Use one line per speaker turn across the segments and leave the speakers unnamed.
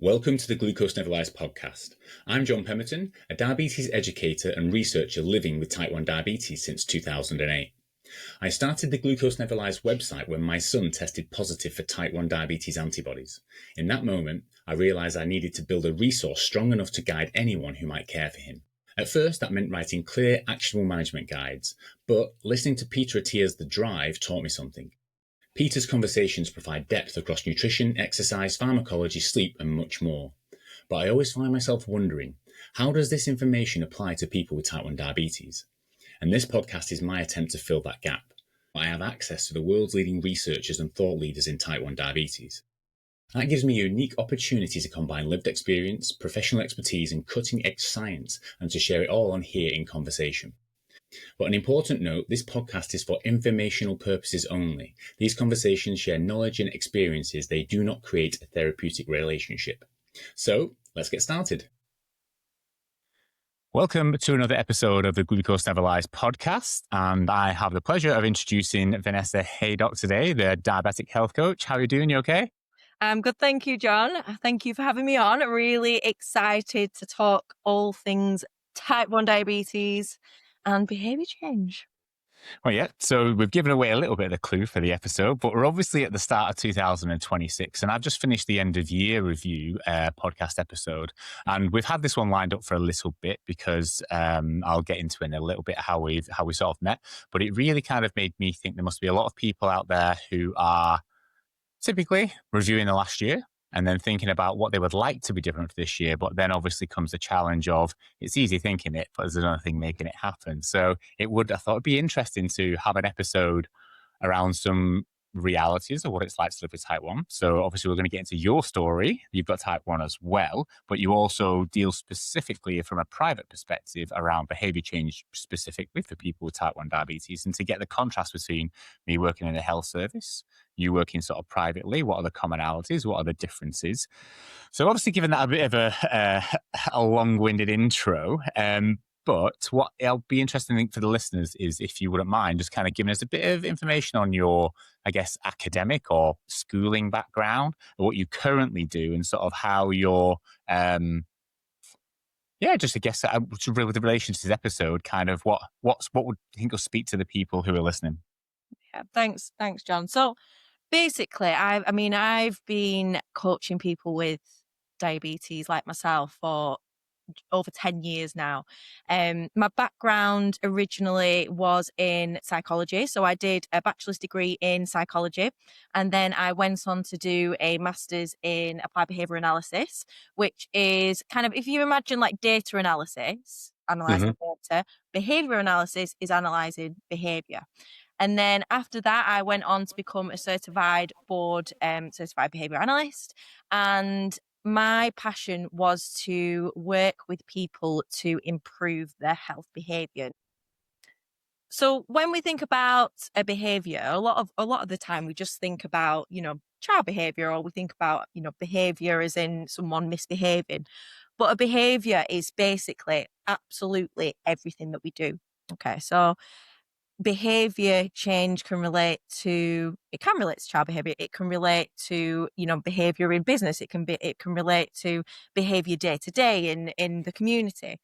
Welcome to the Glucose Never Lies podcast. I'm John Pemberton, a diabetes educator and researcher living with type 1 diabetes since 2008. I started the Glucose Never Lies website when my son tested positive for type 1 diabetes antibodies. In that moment, I realised I needed to build a resource strong enough to guide anyone who might care for him. At first, that meant writing clear, actionable management guides, but listening to Peter Attia's The Drive taught me something. Peter's conversations provide depth across nutrition, exercise, pharmacology, sleep, and much more. But I always find myself wondering, how does this information apply to people with type 1 diabetes? And this podcast is my attempt to fill that gap. I have access to the world's leading researchers and thought leaders in type 1 diabetes. That gives me a unique opportunity to combine lived experience, professional expertise, and cutting-edge science, and to share it all on here in conversation. But an important note, this podcast is for informational purposes only. These conversations share knowledge and experiences. They do not create a therapeutic relationship. So, let's get started. Welcome to another episode of the Glucose Never Lies podcast. And I have the pleasure of introducing Vanessa Haydock today, the Diabetic Health Coach. How are you doing? You okay?
I'm good, thank you, John. Thank you for having me on. Really excited to talk all things type 1 diabetes and behaviour change.
Well, yeah, so we've given away a little bit of the clue for the episode, but we're obviously at the start of 2026, and I've just finished the end of year review podcast episode, and we've had this one lined up for a little bit because I'll get into it in a little bit how we sort of met, but it really kind of made me think there must be a lot of people out there who are typically reviewing the last year and then thinking about what they would like to be different for this year. But then obviously comes the challenge of it's easy thinking it, but there's another thing making it happen. So I thought it'd be interesting to have an episode around some realities of what it's like to live with type 1. So obviously we're going to get into your story. You've got type 1 as well, but you also deal specifically from a private perspective around behavior change specifically for people with type 1 diabetes. And to get the contrast between me working in a health service, you working sort of privately, what are the commonalities, what are the differences? So obviously given that a bit of a long-winded intro, but what it'll be interesting for the listeners is if you wouldn't mind just kind of giving us a bit of information on your, I guess, academic or schooling background, or what you currently do, and sort of how your, just I guess with relation to this episode, kind of what would you think will speak to the people who are listening?
Yeah, thanks, John. So basically, I've been coaching people with diabetes like myself for over 10 years now. My background originally was in psychology. So I did a bachelor's degree in psychology, and then I went on to do a master's in applied behavior analysis, which is kind of, if you imagine like data analysis, analyzing data, behavior analysis is analyzing behavior. And then after that, I went on to become a certified certified behavior analyst. And my passion was to work with people to improve their health behavior. So when we think about a behavior, a lot of the time we just think about, child behavior, or we think about, behavior as in someone misbehaving. But a behavior is basically absolutely everything that we do. Okay, so behavior change can relate to child behavior. It can relate to, behavior in business. It can relate to behavior day to day in the community.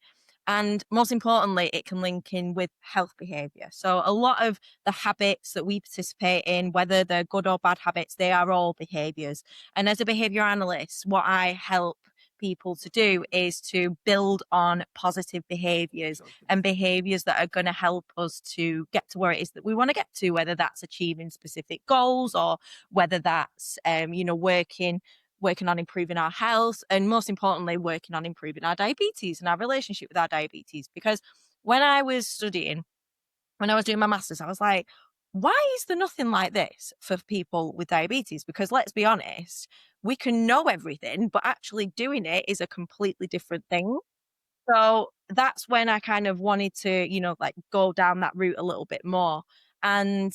And most importantly, it can link in with health behavior. So a lot of the habits that we participate in, whether they're good or bad habits, they are all behaviors. And as a behavior analyst, what I help people to do is to build on positive behaviors and behaviors that are going to help us to get to where it is that we want to get to, whether that's achieving specific goals or whether that's working on improving our health, and most importantly working on improving our diabetes and our relationship with our diabetes. Because when I was doing my master's, I was like, why is there nothing like this for people with diabetes? Because let's be honest, we can know everything, but actually doing it is a completely different thing. So that's when I kind of wanted to, go down that route a little bit more. And,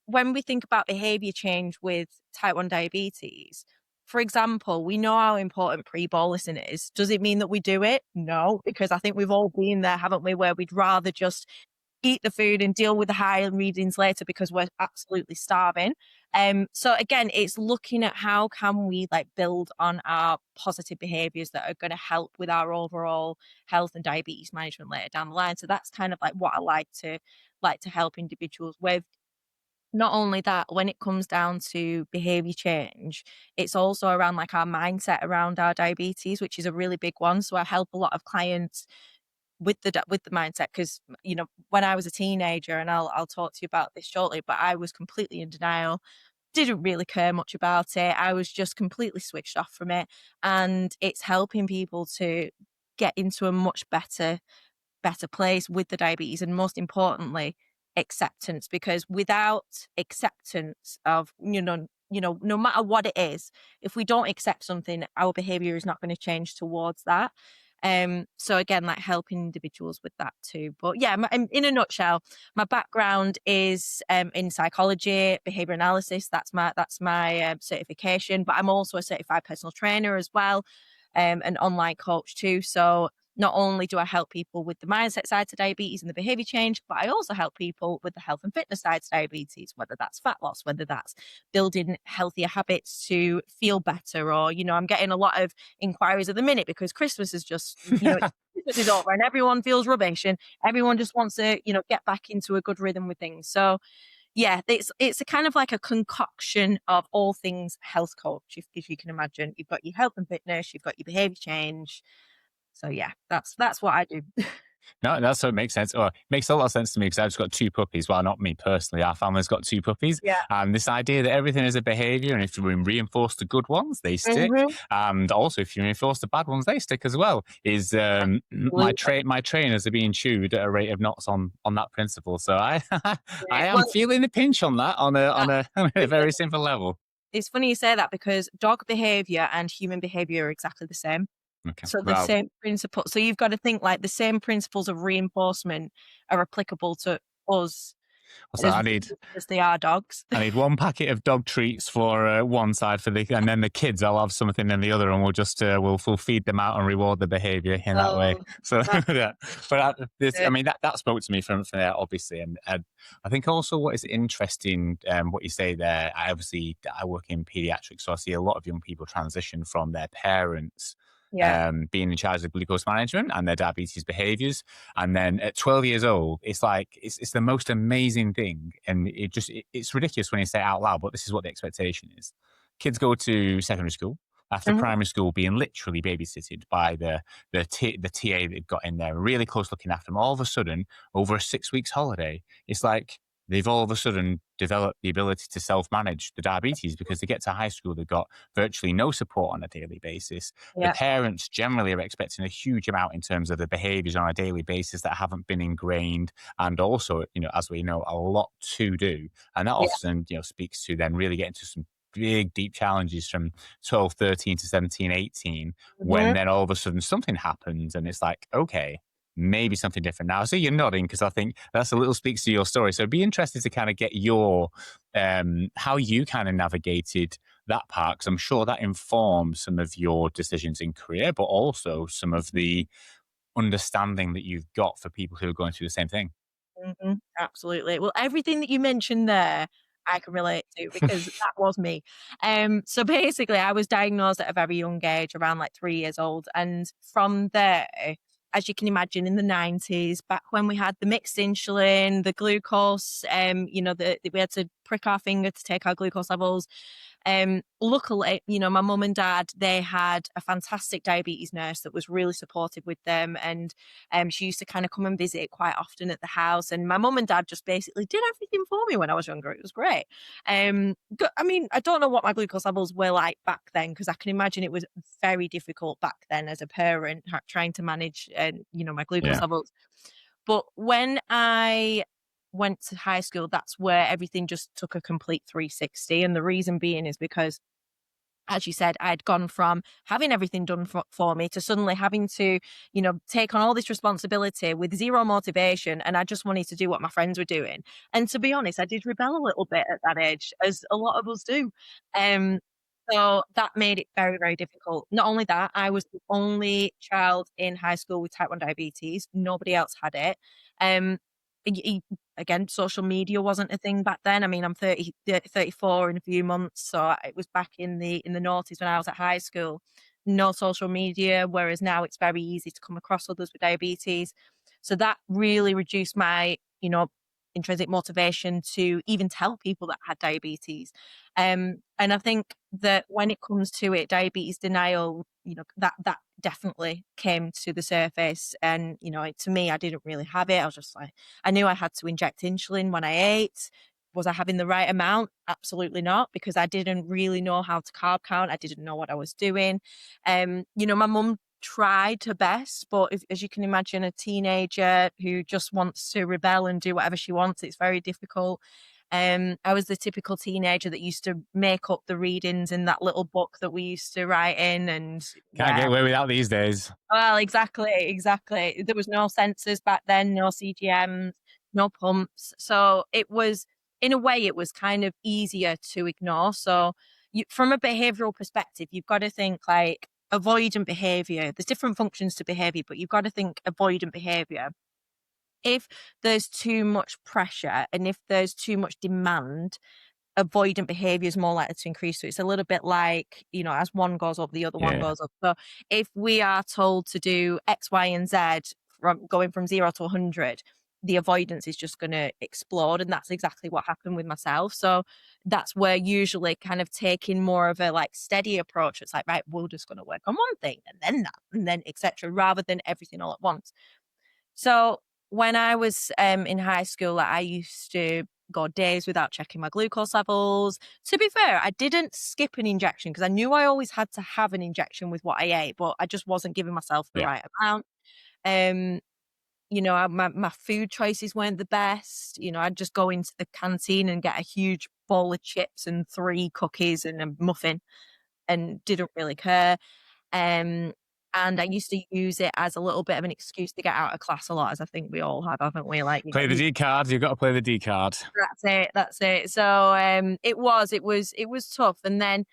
when we think about behavior change with type 1 diabetes, for example, we know how important pre-bolusing is. Does it mean that we do it? No, because I think we've all been there, haven't we, where we'd rather just eat the food and deal with the high readings later because we're absolutely starving. So again, it's looking at how can we like build on our positive behaviors that are going to help with our overall health and diabetes management later down the line. So that's kind of like what I like to help individuals with. Not only that, when it comes down to behavior change, it's also around like our mindset around our diabetes, which is a really big one. So I help a lot of clients with the mindset because when I was a teenager, and I'll talk to you about this shortly, but I was completely in denial, didn't really care much about it. I was just completely switched off from it, and it's helping people to get into a much better place with the diabetes, and most importantly, acceptance, because without acceptance of no matter what it is, if we don't accept something, our behavior is not going to change towards that. So again, like helping individuals with that too. But yeah, in a nutshell, my background is in psychology, behavior analysis. That's my certification, but I'm also a certified personal trainer as well, an online coach too. So not only do I help people with the mindset side to diabetes and the behavior change, but I also help people with the health and fitness side to diabetes, whether that's fat loss, whether that's building healthier habits to feel better. Or, I'm getting a lot of inquiries at the minute because Christmas is just, Christmas is over and everyone feels rubbish and everyone just wants to, get back into a good rhythm with things. So yeah, it's a kind of like a concoction of all things health coach, if you can imagine. You've got your health and fitness, you've got your behavior change. So yeah, that's what I do.
No, that's what makes sense. Or it makes a lot of sense to me because I've just got two puppies. Well, not me personally. Our family's got two puppies.
Yeah.
And this idea that everything is a behavior, and if you reinforce the good ones, they stick.
Mhm.
And also, if you reinforce the bad ones, they stick as well. Is
Absolutely.
my trainers are being chewed at a rate of knots on that principle. So I I
Yeah.
am
Well,
feeling the pinch on that on a
absolutely.
very simple level.
It's funny you say that because dog behavior and human behavior are exactly the same.
Okay.
So the
Well,
same principle. So you've got to think like the same principles of reinforcement are applicable to us
so
as
I
much
need
as they are dogs.
I need one packet of dog treats for one side and then the kids. I'll have something in the other, and we'll feed them out and reward the behaviour in that way.
Oh,
So
that's
yeah, but I
it.
mean that spoke to me from there, obviously, and I think also what is interesting, what you say there. I work in paediatrics, so I see a lot of young people transition from their parents.
Yeah.
Being in charge of glucose management and their diabetes behaviors, and then at 12 years old, it's like it's the most amazing thing, and it's ridiculous when you say it out loud, but this is what the expectation is. Kids go to secondary school after
Mhm.
primary school, being literally babysitted by the TA they've got in there, really close looking after them. All of a sudden, over a 6 weeks holiday, it's like they've all of a sudden developed the ability to self manage the diabetes because they get to high school, they've got virtually no support on a daily basis. The
Yeah.
parents generally are expecting a huge amount in terms of the behaviors on a daily basis that haven't been ingrained. And also, as we know, a lot to do. And that
Yeah.
often, speaks to then really getting to some big, deep challenges from 12, 13 to 17, 18, when
Mhm.
then all of a sudden something happens and it's like, okay, maybe something different now. So you're nodding because I think that's a little speaks to your story. So it'd be interested to kind of get your how you kind of navigated that part, because I'm sure that informs some of your decisions in career, but also some of the understanding that you've got for people who are going through the same thing.
Mhm. Absolutely. Well, everything that you mentioned there, I can relate to because that was me. So basically, I was diagnosed at a very young age, around like 3 years old. And from there, as you can imagine, in the 90s, back when we had the mixed insulin, the glucose, we had to prick our finger to take our glucose levels. Luckily, my mum and dad, they had a fantastic diabetes nurse that was really supportive with them. And she used to kind of come and visit quite often at the house. And my mum and dad just basically did everything for me when I was younger. It was great. I mean, I don't know what my glucose levels were like back then, because I can imagine it was very difficult back then as a parent trying to manage, my glucose
Yeah.
levels. But when I went to high school, that's where everything just took a complete 360. And the reason being is because, as you said, I'd gone from having everything done for me to suddenly having to, take on all this responsibility with zero motivation. And I just wanted to do what my friends were doing. And to be honest, I did rebel a little bit at that age, as a lot of us do. Um, so that made it very, very difficult. Not only that, I was the only child in high school with type 1 diabetes. Nobody else had it. Um, again, social media wasn't a thing back then. I mean, I'm 34 in a few months, so it was back in the noughties when I was at high school. No social media, whereas now it's very easy to come across others with diabetes. So that really reduced my, intrinsic motivation to even tell people that I had diabetes. And I think that when it comes to it, diabetes denial, that definitely came to the surface. And, to me, I didn't really have it. I was just like, I knew I had to inject insulin when I ate. Was I having the right amount? Absolutely not, because I didn't really know how to carb count. I didn't know what I was doing. My mum tried her best, but as you can imagine, a teenager who just wants to rebel and do whatever she wants, it's very difficult. I was the typical teenager that used to make up the readings in that little book that we used to write in, and
Can't
yeah.
get away without these days.
Well, exactly. There was no sensors back then, no CGMs, no pumps. So it was, in a way, it was kind of easier to ignore. So from a behavioral perspective, you've got to think like avoidant behavior. There's different functions to behavior, but you've got to think avoidant behavior. If there's too much pressure and if there's too much demand, avoidant behavior is more likely to increase. So it's a little bit like, as one goes up, the other one
Yeah.
goes up. So if we are told to do X, Y, and Z from going from 0 to 100, the avoidance is just going to explode. And that's exactly what happened with myself. So that's where usually kind of taking more of a like steady approach. It's like, right, we're just going to work on one thing and then that, and then etc., rather than everything all at once. So when I was in high school, I used to go days without checking my glucose levels. To be fair, I didn't skip an injection because I knew I always had to have an injection with what I ate, but I just wasn't giving myself the
Yeah.
right amount. Um, my food choices weren't the best. I'd just go into the canteen and get a huge bowl of chips and 3 cookies and a muffin and didn't really care. Um, and I used to use it as a little bit of an excuse to get out of class a lot, as I think we all have, haven't we? Like,
Play the D card. You've got to play the D card.
That's it. So it was tough. And then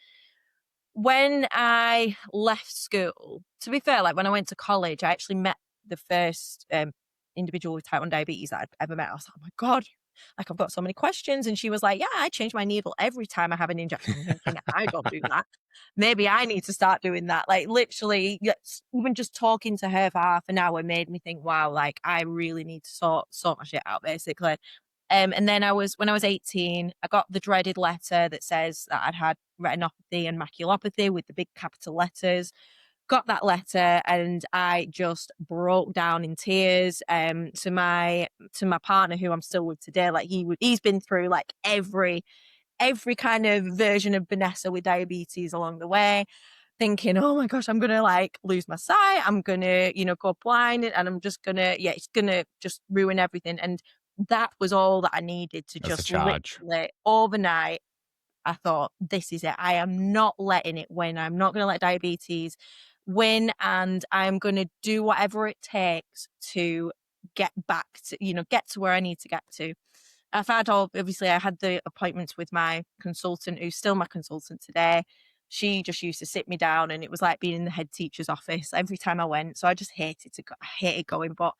when I left school, to be fair, like when I went to college, I actually met the first individual with type 1 diabetes that I'd ever met. I was like, oh my God, like I've got so many questions. And she was like, yeah, I change my needle every time I have an injection. I'm thinking, I don't do that. Maybe I need to start doing that. Like literally, even just talking to her for half an hour made me think, wow, like I really need to sort my shit out, basically. And then when I was 18, I got the dreaded letter that says that I'd had retinopathy and maculopathy with the big capital letters. Got that letter and I just broke down in tears. To my partner, who I'm still with today, like he's been through like every kind of version of Vanessa with diabetes along the way, thinking, oh my gosh, I'm gonna like lose my sight, I'm gonna go blind, and I'm just gonna it's gonna just ruin everything. And that was all that I needed to
That's the
just
charge.
literally overnight. I thought, this is it. I am not letting it win. I'm not going to let diabetes win. And I'm going to do whatever it takes to get back to, get to where I need to get to. Obviously, I had the appointments with my consultant, who's still my consultant today. She just used to sit me down and it was like being in the head teacher's office every time I went. So I just I hated going, but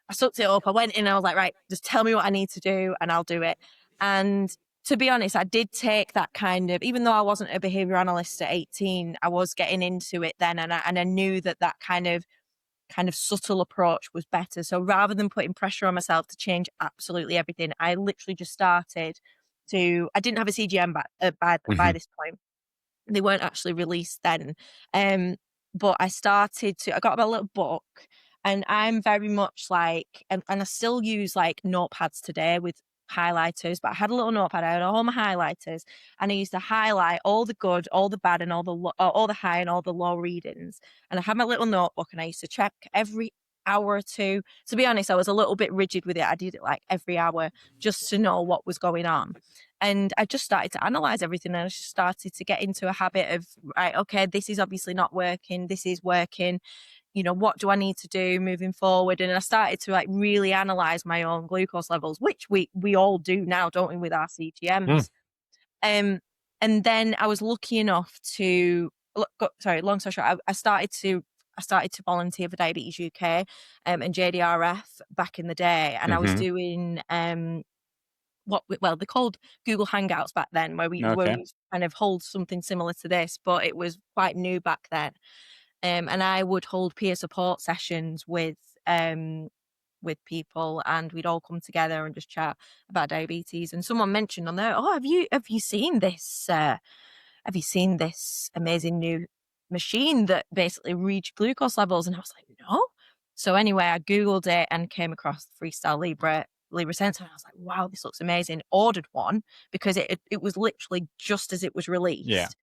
I sucked it up. I went in and I was like, right, just tell me what I need to do and I'll do it. And to be honest, I did take that kind of, even though I wasn't a behavior analyst at 18, I was getting into it then. And I knew that kind of subtle approach was better. So rather than putting pressure on myself to change absolutely everything, I literally just started I didn't have a CGM by this point. They weren't actually released then. But I got my little book, and I'm very much like, and I still use like notepads today with highlighters, but I had a little notepad, I had all my highlighters, and I used to highlight all the good, all the bad, and all the high and all the low readings. And I had my little notebook and I used to check every hour or two. To be honest, I was a little bit rigid with it. I did it like every hour just to know what was going on. And I just started to analyze everything, and I just started to get into a habit of, right, okay, this is obviously not working. This is working. What do I need to do moving forward? And I started to like really analyze my own glucose levels, which we all do now, don't we, with our CGMs. And then I was lucky enough to, sorry, long story short, I started to I started to volunteer for Diabetes UK and JDRF back in the day, and I was
Mm-hmm.
doing well, they're called Google Hangouts back then, where
Okay.
we kind of hold something similar to this, but it was quite new back then. And I would hold peer support sessions with people, and we'd all come together and just chat about diabetes. And someone mentioned on there, "Oh, have you seen this? Have you seen this amazing new machine that basically reads glucose levels?" And I was like, "No." So anyway, I googled it and came across the Freestyle Libre sensor, and I was like, "Wow, this looks amazing." Ordered one because it was literally just as it was
Yeah.
released.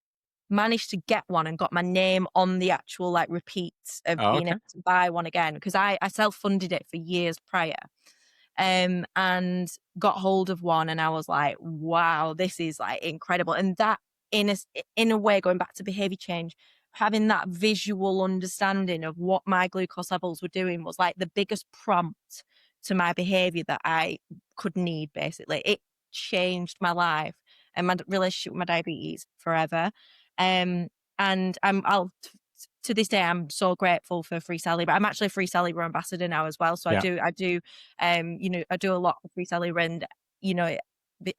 Managed to get one and got my name on the actual, like, repeats of
Oh,
being
okay.
able to buy one again, because I self-funded it for years prior, and got hold of one, and I was like, "Wow, this is, like, incredible." And that in a way, going back to behavior change, having that visual understanding of what my glucose levels were doing was, like, the biggest prompt to my behavior that I could need, basically. It changed my life and my relationship with my diabetes forever. Um, and I'll to this day, I'm so grateful for Freestyle Libre. I'm actually a Freestyle Libre ambassador now as well. So
Yeah.
I do a lot of Freestyle Libre, and,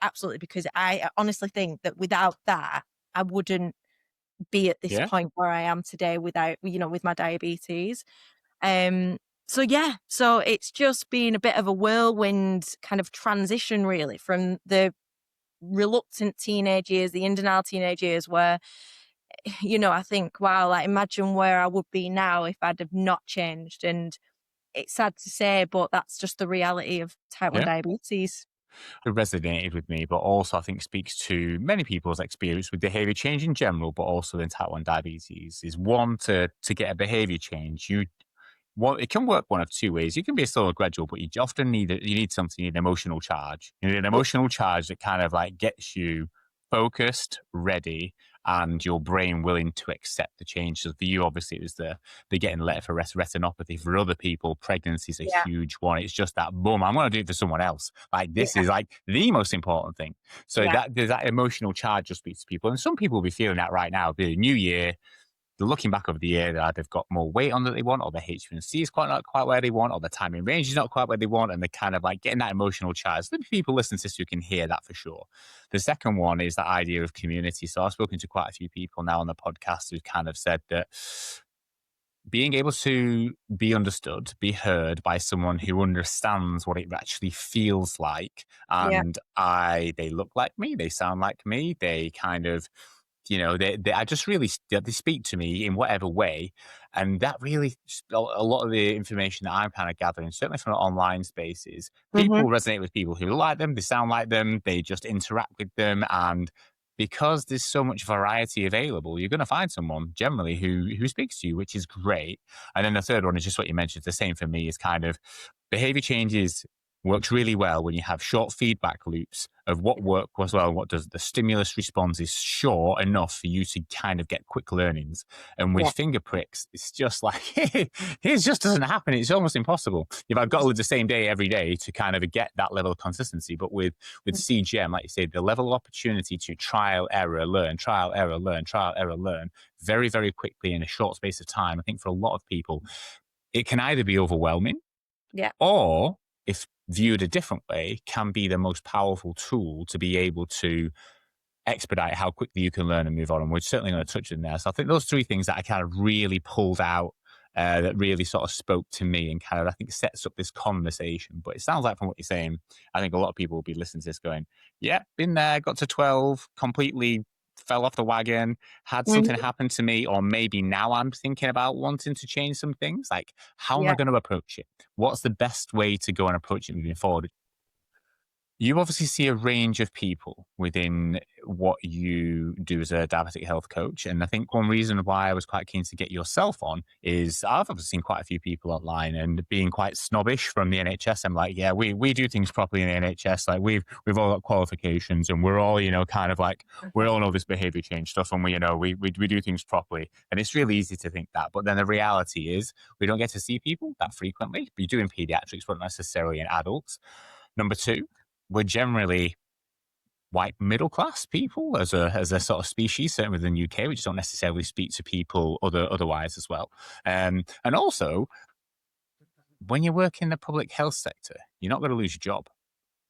absolutely, because I honestly think that without that, I wouldn't be at this
Yeah.
point where I am today without, with my diabetes. Um, so yeah, so it's just been a bit of a whirlwind kind of transition, really, from the reluctant teenage years, the in denial teenage years, where I think, wow, like, imagine where I would be now if I'd have not changed. And it's sad to say, but that's just the reality of type 1
Yeah.
diabetes.
It resonated with me, but also I think speaks to many people's experience with behavior change in general, but also in type 1 diabetes is one to get a behavior change. It can work one of two ways. You can be a slow and gradual, but you often you need something, you need an emotional charge. You need an
Yeah.
emotional charge that kind of like gets you focused, ready, and your brain willing to accept the change. So for you, obviously, it was the getting letter for retinopathy. For other people, pregnancy is a
Yeah.
huge one. It's just that boom, I'm going to do it for someone else. Like this
Yeah.
is like the most important thing. So
Yeah.
that there's that emotional charge just speaks to people, and some people will be feeling that right now. The new year, they're looking back over the year that they've got more weight on that they want, or the HbA1c is quite not quite where they want, or the time in range is not quite where they want, and they're kind of like getting that emotional charge. The people listening to this who can hear that for sure. The second one is that idea of community. So I've spoken to quite a few people now on the podcast who've kind of said that being able to be understood, be heard by someone who understands what it actually feels like,
Yeah.
and they look like me, they sound like me, they kind of I just really they speak to me in whatever way, and that really a lot of the information that I'm kind of gathering, certainly from online spaces, people
Mhm.
resonate with people who like them, they sound like them, they just interact with them, and because there's so much variety available, you're going to find someone generally who speaks to you, which is great. And then the third one is just what you mentioned. The same for me is kind of behavior changes works really well when you have short feedback loops of what worked was well, what does the stimulus response is short enough for you to kind of get quick learnings. And with
Yeah.
finger pricks, it's just like it just doesn't happen. It's almost impossible. If I've got to live the same day every day to kind of get that level of consistency. But with CGM, like you say, the level of opportunity to trial, error, learn, trial, error, learn, trial, error, learn very, very quickly in a short space of time, I think for a lot of people, it can either be overwhelming
Yeah.
or, if viewed a different way, can be the most powerful tool to be able to expedite how quickly you can learn and move on. And we're certainly going to touch in there. So I think those three things that I kind of really pulled out that really sort of spoke to me and kind of, I think, sets up this conversation. But it sounds like from what you're saying, I think a lot of people will be listening to this going, yeah, been there, got to 12, completely fell off the wagon, had something
Mhm.
happen to me, or maybe now I'm thinking about wanting to change some things. Like, how am I
Yeah.
going to approach it? What's the best way to go and approach it moving forward? You obviously see a range of people within what you do as a diabetic health coach. And I think one reason why I was quite keen to get yourself on is I've obviously seen quite a few people online and being quite snobbish from the NHS. I'm like, yeah, we do things properly in the NHS. Like we've all got qualifications and we're all, kind of like we
Mhm.
all know this behavior change stuff and we do things properly. And it's really easy to think that. But then the reality is we don't get to see people that frequently. We do in pediatrics, but not necessarily in adults. Number two, we're generally white middle class people as a sort of species, certainly within the UK, which don't necessarily speak to people otherwise as well. And also, when you work in the public health sector, you're not going to lose your job.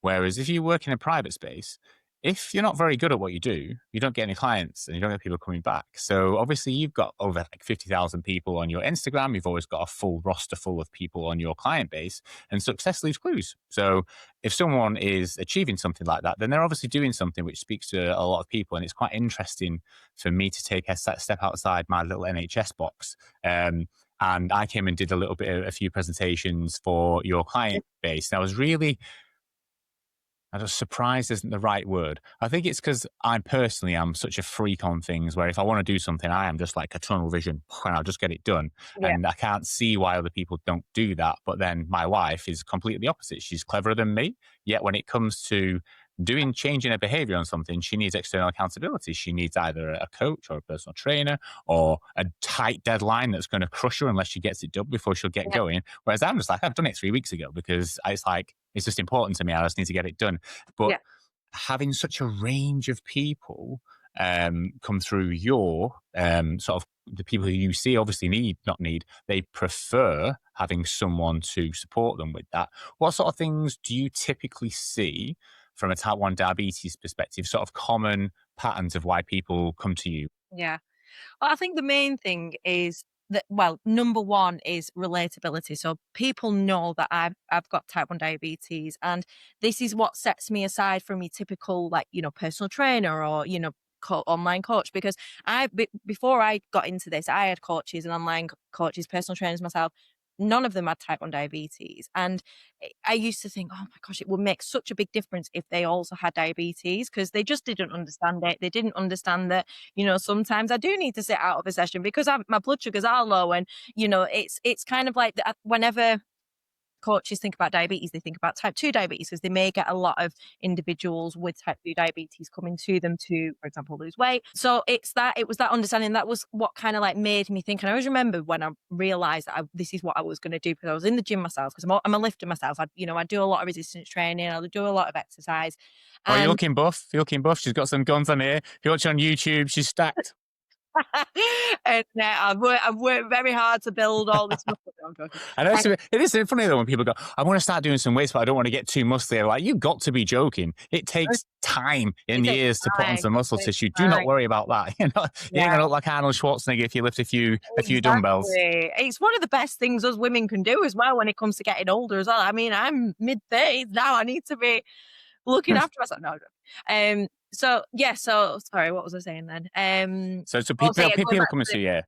Whereas if you work in a private space, if you're not very good at what you do, you don't get any clients and you don't get people coming back. So obviously you've got over like 50,000 people on your Instagram. You've always got a full roster full of people on your client base, and success leaves clues. So if someone is achieving something like that, then they're obviously doing something which speaks to a lot of people. And it's quite interesting for me to take a step outside my little NHS box. And I came and did a few presentations for your client base. And I was really, I was surprised isn't the right word. I think it's because I personally am such a freak on things where if I want to do something, I am just like a tunnel vision and I'll just get it done.
Yeah.
And I can't see why other people don't do that. But then my wife is completely the opposite. She's cleverer than me. Yet when it comes to changing her behavior on something, she needs external accountability. She needs either a coach or a personal trainer or a tight deadline that's going to crush her unless she gets it done before she'll get going. Whereas I'm just like, I've done it 3 weeks ago because it's like, it's just important to me. I just need to get it done. But having such a range of people come through your sort of the people who you see obviously they prefer having someone to support them with that. What sort of things do you typically see from a type 1 diabetes perspective, sort of common patterns of why people come to you?
Yeah. Well, I think the main thing is that, well, number one is relatability. So people know that I've got type 1 diabetes, and this is what sets me aside from your typical, like, personal trainer or, online coach, because before I got into this, I had coaches and online coaches, personal trainers myself. None of them had type 1 diabetes. And I used to think, oh my gosh, it would make such a big difference if they also had diabetes, because they just didn't understand it. They didn't understand that, sometimes I do need to sit out of a session because my blood sugars are low. And, it's kind of like whenever coaches think about diabetes, they think about type 2 diabetes, because they may get a lot of individuals with type 2 diabetes coming to them to, for example, lose weight. So it was that understanding that was what kind of like made me think. And I always remember when I realized that this is what I was going to do, because I was in the gym myself, because I'm a lifter myself. I do a lot of resistance training, I do a lot of exercise.
Oh, you're
And
looking buff. You're looking buff. She's got some guns on here. If you watch on YouTube, she's stacked.
and I've worked very hard to build all this muscle. No, I'm joking.
I know it is funny though when people go, I want to start doing some weights, but I don't want to get too muscly. Like, you've got to be joking. It takes time and
It takes
years to put on
time.
some muscle
It takes
tissue. Do not
time.
worry about that. You ain't
Yeah.
gonna look like Arnold Schwarzenegger if you lift a few dumbbells.
Exactly. It's one of the best things us women can do as well when it comes to getting older as well. I mean, I'm mid-30s now. I need to be looking after myself. No, so sorry, what was I saying then?
So
Oh, so
people coming to you,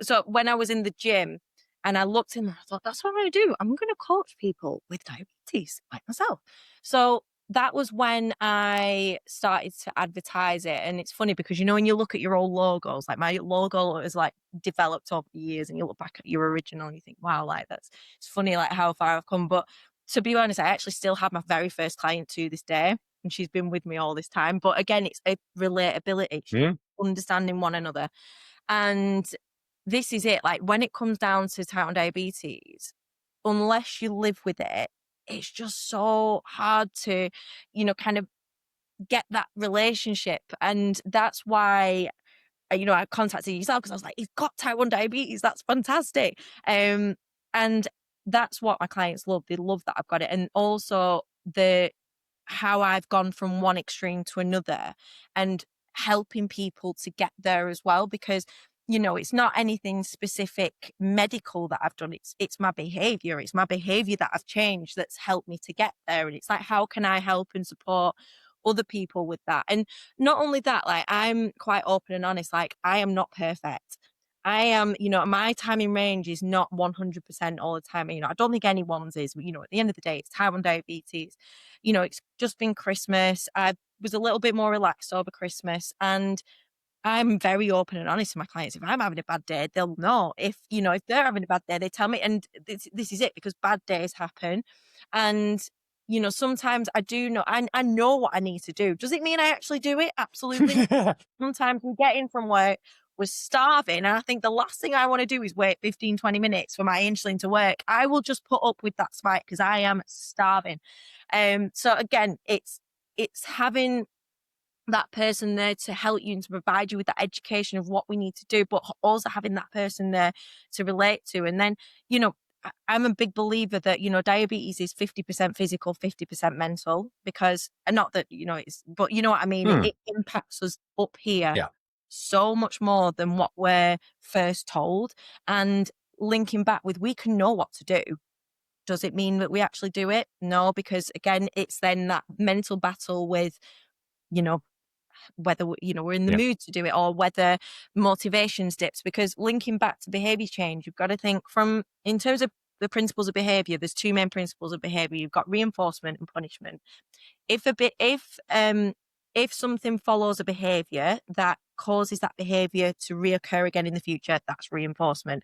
so when I was in the gym and I looked in there, I thought, that's what I'm going to do. I'm going to coach people with diabetes like myself. So that was when I started to advertise it. And it's funny because, when you look at your old logos, like my logo is like developed over the years, and you look back at your original and you think, wow, like it's funny, like how far I've come. But to be honest, I actually still have my very first client to this day, and she's been with me all this time. But again, it's a relatability, understanding one another. And this is it. Like when it comes down to type 1 diabetes, unless you live with it, it's just so hard to, kind of get that relationship. And that's why, I contacted yourself, because I was like, you've got type 1 diabetes. That's fantastic. And that's what my clients love. They love that I've got it. And also how I've gone from one extreme to another and helping people to get there as well, because it's not anything specific medical that I've done. It's my behavior. It's my behavior that I've changed that's helped me to get there. And it's like, how can I help and support other people with that? And not only that, like, I'm quite open and honest. Like, I am not perfect. I am, my timing range is not 100% all the time. I don't think anyone's is, but, at the end of the day, it's type 1 diabetes. It's just been Christmas. I was a little bit more relaxed over Christmas, and I'm very open and honest to my clients. If I'm having a bad day, they'll know. If they're having a bad day, they tell me. And this is it, because bad days happen. And, sometimes I do know, I know what I need to do. Does it mean I actually do it? Absolutely. Sometimes we get in from work, we're starving, and I think the last thing I want to do is wait 15, 20 minutes for my insulin to work. I will just put up with that spike because I am starving. So again, it's having that person there to help you and to provide you with that education of what we need to do, but also having that person there to relate to. And then, you know, I'm a big believer that, you know, diabetes is 50% physical, 50% mental, because not that, you know, it's, but you know what I mean? It impacts us up here
Yeah.
so much more than what we're first told. And linking back with, we can know what to do. Does it mean that we actually do it? No, because again, it's then that mental battle with, you know, whether you know we're in the
Yeah.
mood to do it, or whether motivations dips. Because linking back to behavior change, you've got to think from, in terms of the principles of behavior, there's two main principles of behavior. You've got reinforcement and punishment. If something follows a behavior that causes that behavior to reoccur again in the future, that's reinforcement.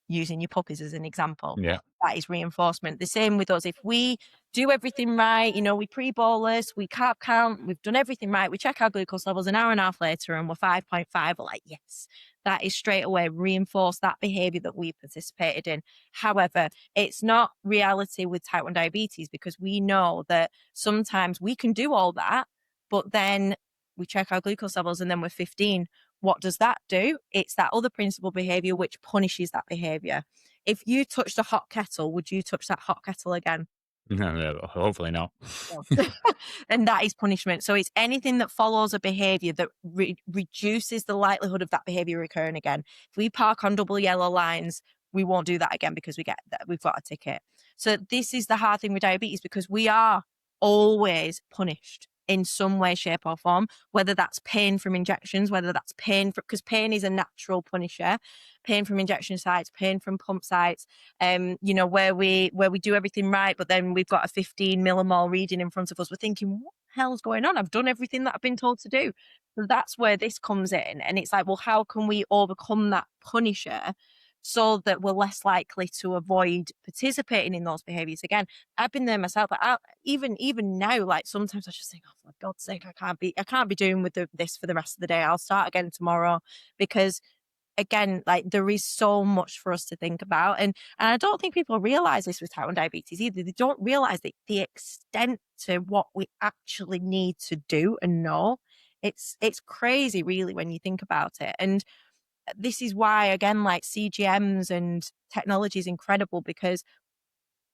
Using your puppies as an example,
Yeah.
that is reinforcement. The same with us. If we do everything right, you know, we pre-bolus, we carb count, we've done everything right, we check our glucose levels an hour and a half later and we're 5.5, we're like, yes, that is straight away reinforce that behavior that we participated in. However, it's not reality with type 1 diabetes, because we know that sometimes we can do all that, but then we check our glucose levels and then we're 15. What does that do? It's that other principal behavior which punishes that behavior. If you touched a hot kettle, would you touch that hot kettle again?
No, no, hopefully not.
No. And that is punishment. So it's anything that follows a behavior that reduces the likelihood of that behavior recurring again. If we park on double yellow lines, we won't do that again because we've got a ticket. So this is the hard thing with diabetes, because we are always punished in some way, shape, or form, whether that's pain from injections, whether that's because pain is a natural punisher, pain from injection sites, pain from pump sites, you know, where we do everything right, but then we've got a 15 millimole reading in front of us. We're thinking, what the hell's going on? I've done everything that I've been told to do. So that's where this comes in. And it's like, well, how can we overcome that punisher so that we're less likely to avoid participating in those behaviors again? I've been there myself. But even now, like sometimes I just think, oh, for God's sake, I can't be doing with this for the rest of the day. I'll start again tomorrow, because again, like there is so much for us to think about. And I don't think people realize this with type 1 diabetes either. They don't realize the extent to what we actually need to do and know. It's crazy really when you think about it. And this is why, again, like CGMs and technology is incredible, because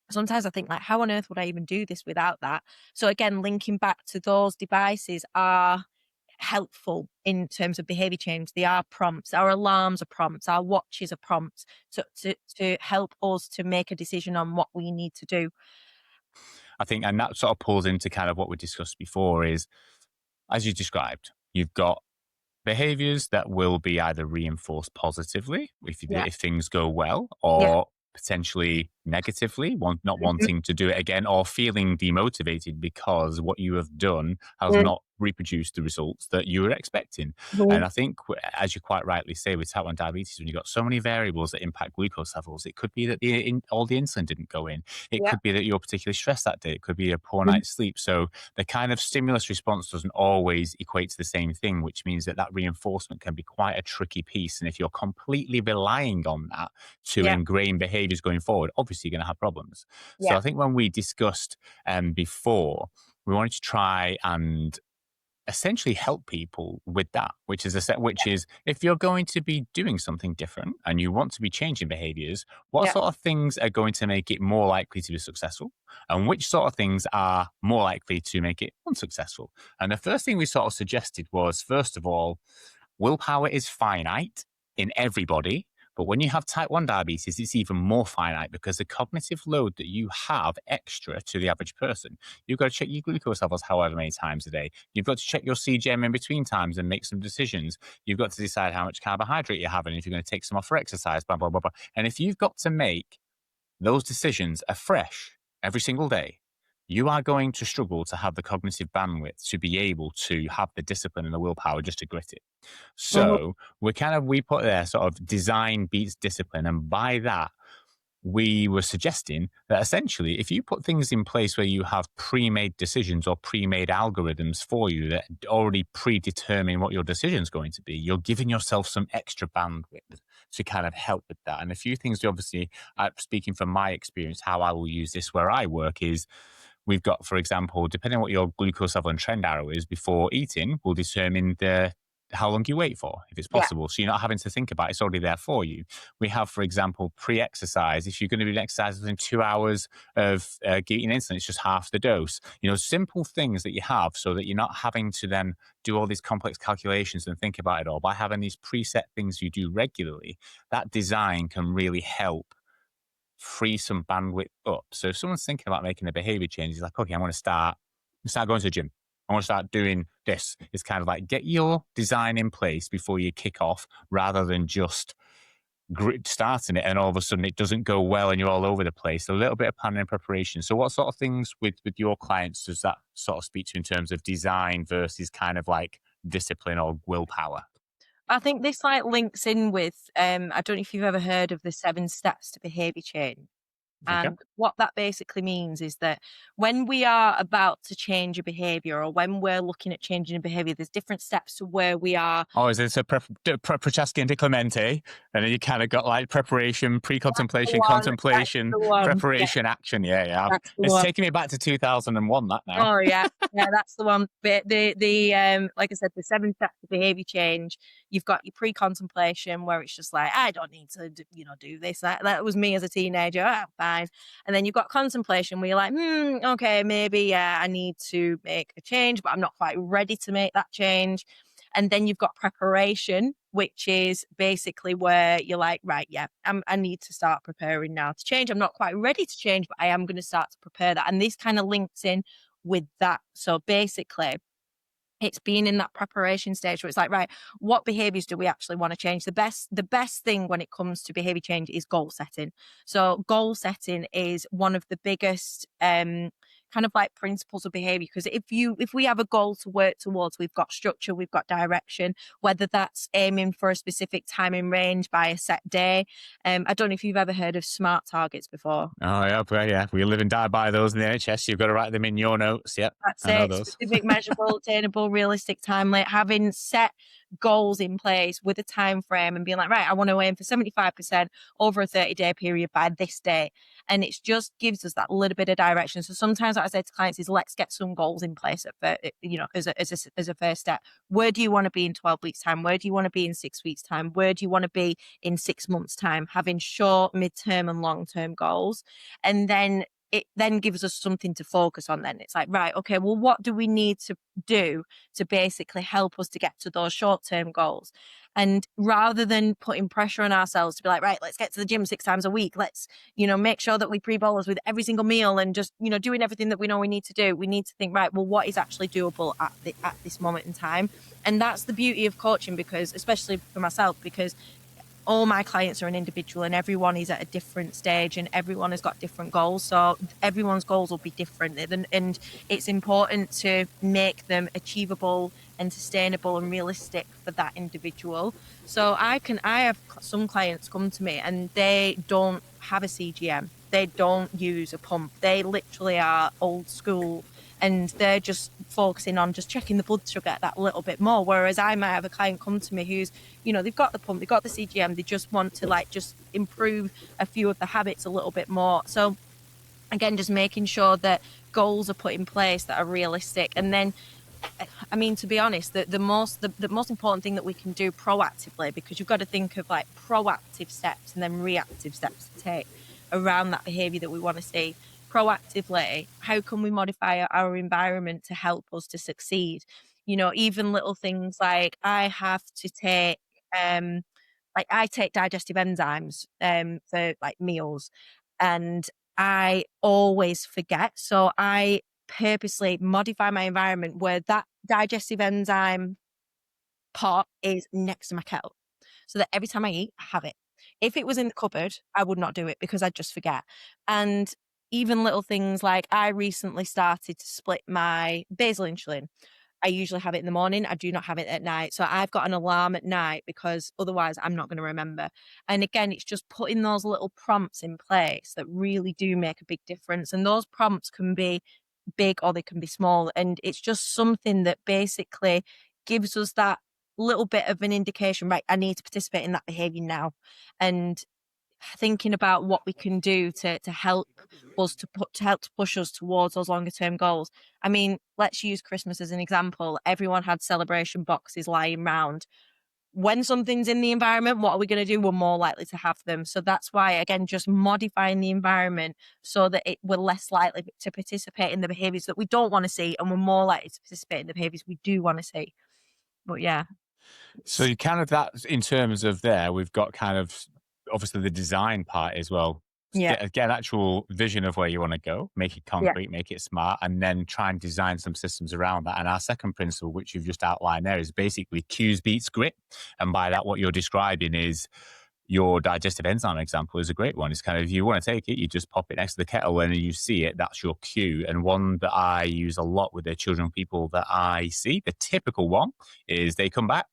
sometimes I think, like, how on earth would I even do this without that? So again, linking back to those devices are helpful in terms of behavior change. They are prompts. Our alarms are prompts. Our watches are prompts to help us to make a decision on what we need to do.
I think, and that sort of pulls into kind of what we discussed before is, as you described, you've got behaviors that will be either reinforced positively
Yeah.
if things go well,
Yeah.
or potentially negatively, not
Mhm.
wanting to do it again, or feeling demotivated because what you have done has
Mhm.
not reproduced the results that you were expecting.
Mhm.
And I think, as you quite rightly say, with type 1 diabetes, when you've got so many variables that impact glucose levels, it could be that all the insulin didn't go in. It
Yeah.
could be that you're particularly stressed that day. It could be a poor
Mhm.
night's sleep. So the kind of stimulus response doesn't always equate to the same thing, which means that reinforcement can be quite a tricky piece. And if you're completely relying on that to
Yeah.
ingrain behaviors going forward, obviously you're going to have problems. So
Yeah.
I think when we discussed before, we wanted to try and essentially help people with that, which is if you're going to be doing something different and you want to be changing behaviors, what
Yeah.
sort of things are going to make it more likely to be successful, and which sort of things are more likely to make it unsuccessful. And the first thing we sort of suggested was, first of all, willpower is finite in everybody. But when you have type 1 diabetes, it's even more finite because the cognitive load that you have extra to the average person, you've got to check your glucose levels however many times a day. You've got to check your CGM in between times and make some decisions. You've got to decide how much carbohydrate you're having, if you're going to take some off for exercise, blah, blah, blah, blah. And if you've got to make those decisions afresh every single day, you are going to struggle to have the cognitive bandwidth to be able to have the discipline and the willpower just to grit it.
Mhm.
So we put there sort of design beats discipline. And by that, we were suggesting that essentially, if you put things in place where you have pre-made decisions or pre-made algorithms for you that already predetermine what your decision is going to be, you're giving yourself some extra bandwidth to kind of help with that. And a few things, obviously, speaking from my experience, how I will use this where I work is we've got, for example, depending on what your glucose level and trend arrow is before eating, will determine the how long you wait for, if it's
Yeah.
possible. So you're not having to think about it. It's already there for you. We have, for example, pre-exercise. If you're going to do an exercise within 2 hours of getting insulin, it's just half the dose. Simple things that you have so that you're not having to then do all these complex calculations and think about it all. By having these preset things you do regularly, that design can really help free some bandwidth up. So if someone's thinking about making a behavior change, he's like, okay, I want to start going to the gym. I want to start doing this. It's kind of like get your design in place before you kick off rather than just starting it and all of a sudden it doesn't go well and you're all over the place. A little bit of planning and preparation. So what sort of things with your clients does that sort of speak to in terms of design versus kind of like discipline or willpower?
I think this like links in with I don't know if you've ever heard of the 7 steps to behavior change.
Okay.
And what that basically means is that when we are about to change a behavior or when we're looking at changing a behavior, there's different steps to where we are.
Oh, is it a Prochaska and Clemente? And then you kind of got like preparation,
That's the
pre-contemplation,
one. That's
contemplation,
the one. Yeah,
preparation, action. Yeah, yeah.
that's the
It's
one.
taking me back to 2001, that now.
Oh yeah, yeah, that's the one. But the like I said, the 7 steps of behavior change. You've got your pre-contemplation where it's just like I don't need to, do this. That was me as a teenager. Oh, fine. And then you've got contemplation where you're like, okay, maybe yeah, I need to make a change, but I'm not quite ready to make that change. And then you've got preparation, which is basically where you're like, right, yeah, I need to start preparing now to change. I'm not quite ready to change, but I am going to start to prepare that. And this kind of links in with that. So basically, it's been in that preparation stage where it's like, right, what behaviors do we actually want to change? The best thing when it comes to behavior change is goal setting. So goal setting is one of the biggest kind of like principles of behavior, because if we have a goal to work towards, we've got structure, we've got direction, whether that's aiming for a specific time in range by a set day. I don't know if you've ever heard of SMART targets before.
Oh, yeah, yeah. We live and die by those in the NHS. You've got to write them in your notes. Yep,
That's
I know
it.
those.
Specific, measurable, attainable, realistic timeline. Having set goals in place with a time frame and being like, right, I want to aim for 75% over a 30-day period by this day. And it just gives us that little bit of direction. So sometimes what I say to clients is, let's get some goals in place as a first step. Where do you want to be in 12 weeks time? Where do you want to be in 6 weeks time? Where do you want to be in 6 months time? Having short, midterm and long-term goals. And then it then gives us something to focus on. Then it's like, right, okay, well, what do we need to do to basically help us to get to those short-term goals? And rather than putting pressure on ourselves to be like, right, let's get to the gym 6 times a week, let's make sure that we pre-bolus with every single meal and just doing everything that we know we need to do, we need to think, right, well, what is actually doable at this moment in time? And that's the beauty of coaching, because especially for myself, because all my clients are an individual and everyone is at a different stage and everyone has got different goals. So everyone's goals will be different. And it's important to make them achievable and sustainable and realistic for that individual. So I have some clients come to me and they don't have a CGM. They don't use a pump. They literally are old school and they're just focusing on just checking the blood sugar that little bit more. Whereas I might have a client come to me who's, they've got the pump, they've got the CGM, they just want to just improve a few of the habits a little bit more. So again, just making sure that goals are put in place that are realistic. And then, I mean, to be honest, the most important thing that we can do proactively, because you've got to think of like proactive steps and then reactive steps to take around that behavior that we want to see. Proactively, how can we modify our environment to help us to succeed? Even little things like I have to take I take digestive enzymes for like meals, and I always forget. So I purposely modify my environment where that digestive enzyme pot is next to my kettle, so that every time I eat, I have it. If it was in the cupboard, I would not do it because I'd just forget. And even little things like I recently started to split my basal insulin. I usually have it in the morning. I do not have it at night. So I've got an alarm at night because otherwise I'm not going to remember. And again, it's just putting those little prompts in place that really do make a big difference. And those prompts can be big or they can be small. And it's just something that basically gives us that little bit of an indication, right, I need to participate in that behavior now. And thinking about what we can do to help us to help to push us towards those longer term goals. I mean, let's use Christmas as an example. Everyone had celebration boxes lying round. When something's in the environment, what are we going to do? We're more likely to have them. So that's why, again, just modifying the environment so that we're less likely to participate in the behaviors that we don't want to see, and we're more likely to participate in the behaviors we do want to see. But yeah,
So you kind of that in terms of there, we've got kind of obviously the design part as well.
yeah,
Get an actual vision of where you want to go, make it
yeah,
concrete, make it smart, and then try and design some systems around that. And our second principle, which you've just outlined there, is basically cues beats grit. And by that, what you're describing is your digestive enzyme example is a great one. It's kind of, if you want to take it, you just pop it next to the kettle and you see it, that's your cue. And one that I use a lot with the children, people that I see, the typical one is they come back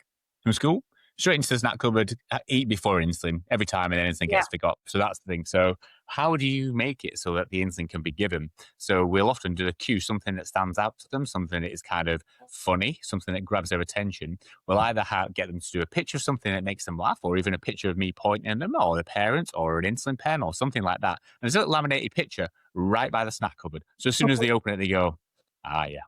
from school, straight into the snack cupboard, eat before insulin every time, and then insulin
yeah.
gets forgot. So that's the thing. So how do you make it so that the insulin can be given? So we'll often do a cue, something that stands out to them, something that is kind of funny, something that grabs their attention. We'll either get them to do a picture of something that makes them laugh, or even a picture of me pointing at them, or the parents, or an insulin pen, or something like that. And there's a little laminated picture right by the snack cupboard. So as soon as they open it, they go, ah, yeah.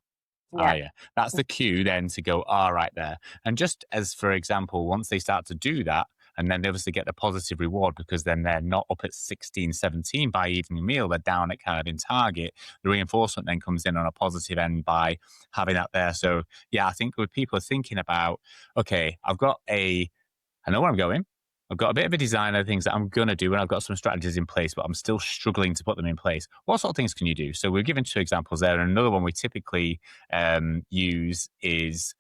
Ah,
Yeah,
yeah. That's the cue then to go, all right, there. And just as, for example, once they start to do that, and then they obviously get the positive reward because then they're not up at 16, 17 by evening meal, they're down at kind of in target. The reinforcement then comes in on a positive end by having that there. So, yeah, I think with people are thinking about, okay, I know where I'm going. I've got a bit of a design of things that I'm going to do, and I've got some strategies in place, but I'm still struggling to put them in place. What sort of things can you do? So we've given two examples there. And another one we typically use is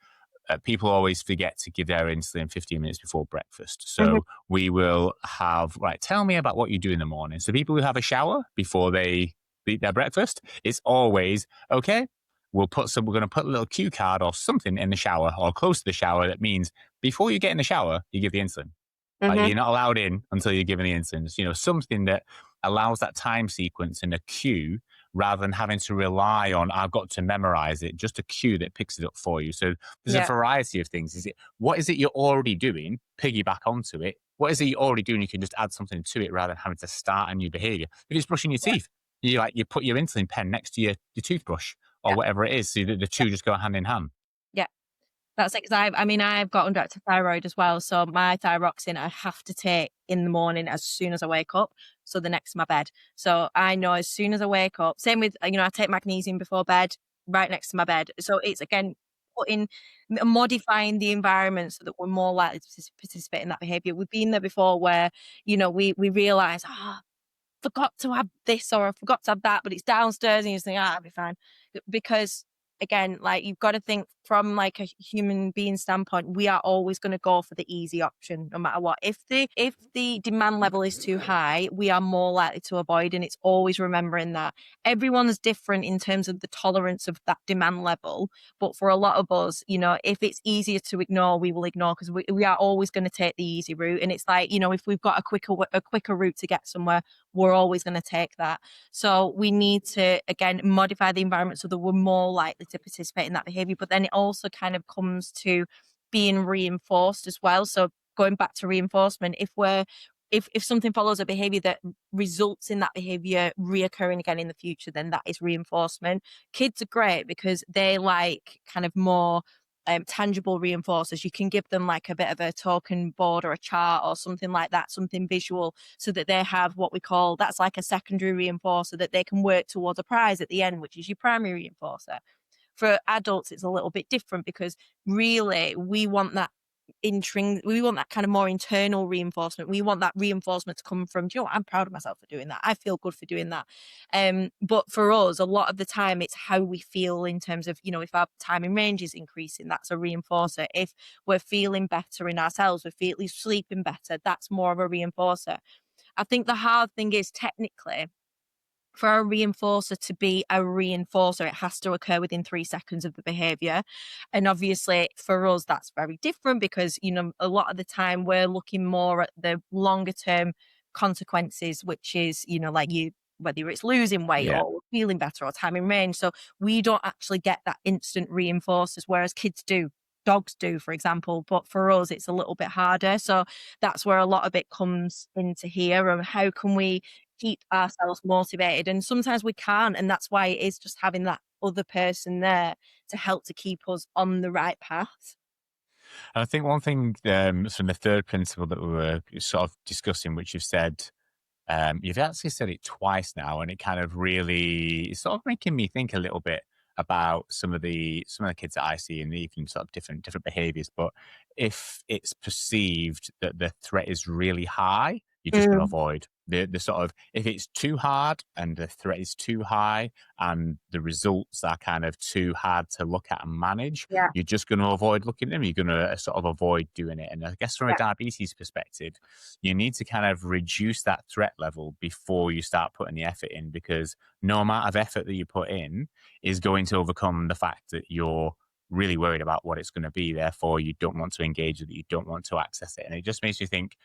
people always forget to give their insulin 15 minutes before breakfast.
mhm,
So we will have, right, tell me about what you do in the morning. So people who have a shower before they eat their breakfast, it's always, okay, we're going to put a little cue card or something in the shower or close to the shower. That means before you get in the shower, you give the insulin. Like
mhm,
you're not allowed in until you're given the insulin. Something that allows that time sequence and a cue rather than having to rely on, I've got to memorize it, just a cue that picks it up for you. So there's a
yeah,
variety of things. What is it you're already doing? Piggyback onto it. What is it you're already doing? You can just add something to it rather than having to start a new behavior. If it's brushing your
yeah,
teeth, you put your insulin pen next to your toothbrush or
yeah,
whatever it is. So the
yeah,
two just go hand in hand.
yeah. That's it, 'cause I've got undirected thyroid as well, so my thyroxine I have to take in the morning as soon as I wake up, so the next to my bed. So I know as soon as I wake up, same with, I take magnesium before bed, right next to my bed. So it's again putting modifying the environment so that we're more likely to participate in that behavior. We've been there before where, we realize, forgot to have this or I forgot to have that, but it's downstairs and you just think, I'll be fine. Because again, like you've got to think from like a human being standpoint, we are always going to go for the easy option no matter what. If the demand level is too high, we are more likely to avoid, and it's always remembering that everyone's different in terms of the tolerance of that demand level. But for a lot of us, if it's easier to ignore, we will ignore because we are always going to take the easy route. And it's like, if we've got a quicker route to get somewhere, we're always going to take that. So we need to, again, modify the environment so that we're more likely to participate in that behavior. But then it also kind of comes to being reinforced as well. So going back to reinforcement, if something follows a behavior that results in that behavior reoccurring again in the future, then that is reinforcement. Kids are great because they like kind of more tangible reinforcers. You can give them like a bit of a token board or a chart or something like that, something visual, so that they have what we call, that's like a secondary reinforcer that they can work towards a prize at the end, which is your primary reinforcer. For adults, it's a little bit different because really we want that kind of more internal reinforcement. We want that reinforcement to come from, I'm proud of myself for doing that. I feel good for doing that. But for us, a lot of the time, it's how we feel in terms of, if our time in range is increasing, that's a reinforcer. If we're feeling better in ourselves, we're sleeping better, that's more of a reinforcer. I think the hard thing is technically, for a reinforcer to be a reinforcer, it has to occur within 3 seconds of the behavior. And obviously for us, that's very different because, a lot of the time we're looking more at the longer term consequences, which is, whether it's losing weight
Yeah.
or feeling better or time in range. So we don't actually get that instant reinforcers, whereas kids do. dogs do, for example. But for us, it's a little bit harder. So that's where a lot of it comes into here. And how can we keep ourselves motivated? And sometimes we can't. And that's why it is just having that other person there to help to keep us on the right path.
And I think one thing from the third principle that we were sort of discussing, which you've said, you've actually said it twice now, and it kind of really it's sort of making me think a little bit about some of the kids that I see and even sort of different behaviors. But if it's perceived that the threat is really high, you're just going to
Mm,
avoid the sort of if it's too hard and the threat is too high and the results are kind of too hard to look at and manage,
yeah,
you're just going to avoid looking at them. You're going to sort of avoid doing it. And I guess from a
yeah,
diabetes perspective, you need to kind of reduce that threat level before you start putting the effort in, because no amount of effort that you put in is going to overcome the fact that you're really worried about what it's going to be. Therefore, you don't want to engage with it, you don't want to access it. And it just makes you think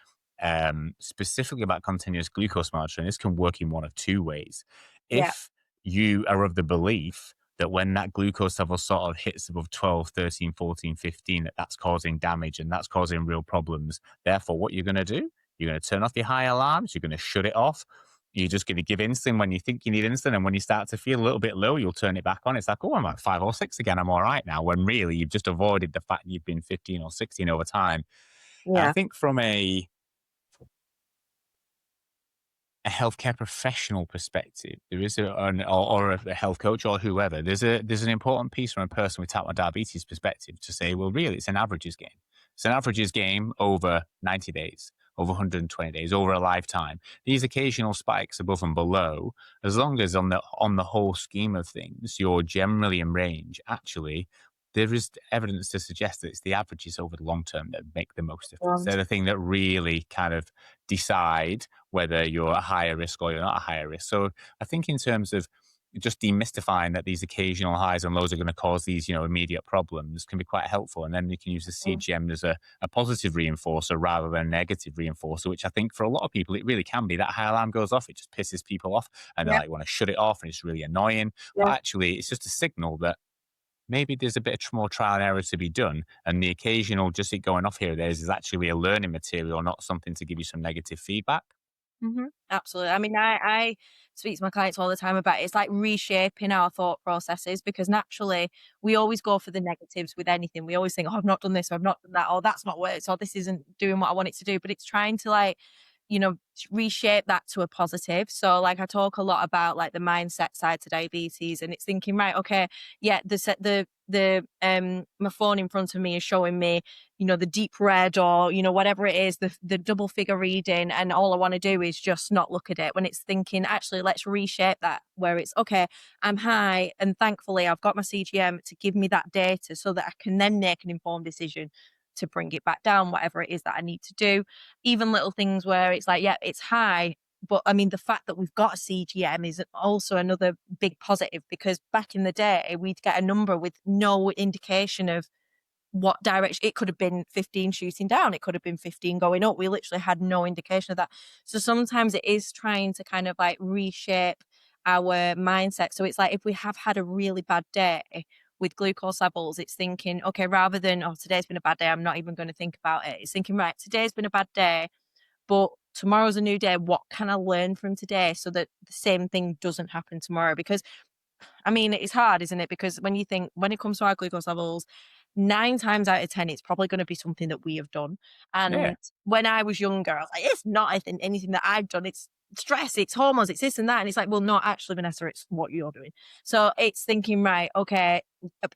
specifically about continuous glucose monitoring. This can work in one of two ways.
yeah.
If you are of the belief that when that glucose level sort of hits above 12, 13, 14, 15, that that's causing damage and that's causing real problems. Therefore, what you're going to do, you're going to turn off your high alarms, you're going to shut it off. You're just going to give insulin when you think you need insulin. And when you start to feel a little bit low, you'll turn it back on. It's like, oh, I'm at 5 or 6 again. I'm all right now. When really you've just avoided the fact you've been 15 or 16 over time. And I
Yeah.
think from a healthcare professional perspective, there is or a health coach or whoever, there's an important piece from a person with type 1 diabetes perspective to say, well, really, it's an averages game. It's an averages game over 90 days, over 120 days, over a lifetime. These occasional spikes above and below, as long as on the whole scheme of things, you're generally in range. Actually, there is evidence to suggest that it's the averages over the long term that make the most difference. They're the thing that really kind of decide whether you're at higher risk or you're not at higher risk. So I think in terms of just demystifying that these occasional highs and lows are going to cause these, immediate problems can be quite helpful. And then you can use the
Mm,
CGM as a positive reinforcer rather than a negative reinforcer, which I think for a lot of people, it really can be. That high alarm goes off, it just pisses people off and they
yeah,
like want to shut it off and it's really annoying. But
yeah.
actually, it's just a signal that maybe there's a bit of more trial and error to be done. And the occasional just it going off here or there is actually a learning material, not something to give you some negative feedback.
Absolutely. I mean, I speak to my clients all the time about it. It's like reshaping our thought processes because naturally we always go for the negatives with anything. We always think, oh, I've not done this, or I've not done that, or that's not worked, or this isn't doing what I want it to do. But it's trying to like, reshape that to a positive. So like I talk a lot about like the mindset side to diabetes and it's thinking, right, okay, yeah, my phone in front of me is showing me, the deep red or, whatever it is, the double figure reading. And all I want to do is just not look at it when it's thinking, actually, let's reshape that where it's okay, I'm high. And thankfully I've got my CGM to give me that data so that I can then make an informed decision to bring it back down, whatever it is that I need to do. Even little things where it's like, yeah, it's high. But I mean, the fact that we've got a CGM is also another big positive because back in the day, we'd get a number with no indication of what direction. It could have been 15 shooting down, it could have been 15 going up. We literally had no indication of that. So sometimes it is trying to kind of like reshape our mindset. So it's like if we have had a really bad day with glucose levels, it's thinking, okay, rather than, oh, today's been a bad day, I'm not even going to think about it. It's thinking, right, today's been a bad day, but tomorrow's a new day. What can I learn from today so that the same thing doesn't happen tomorrow? Because I mean, it's hard, isn't it? Because when it comes to our glucose levels, 9 times out of 10, it's probably gonna be something that we have done.
Yeah.
And when I was younger, I was like, "It's not anything that I've done. It's stress, it's hormones, it's this and that." And it's like, "Well, no, actually, Vanessa, it's what you're doing." So it's thinking, right, okay,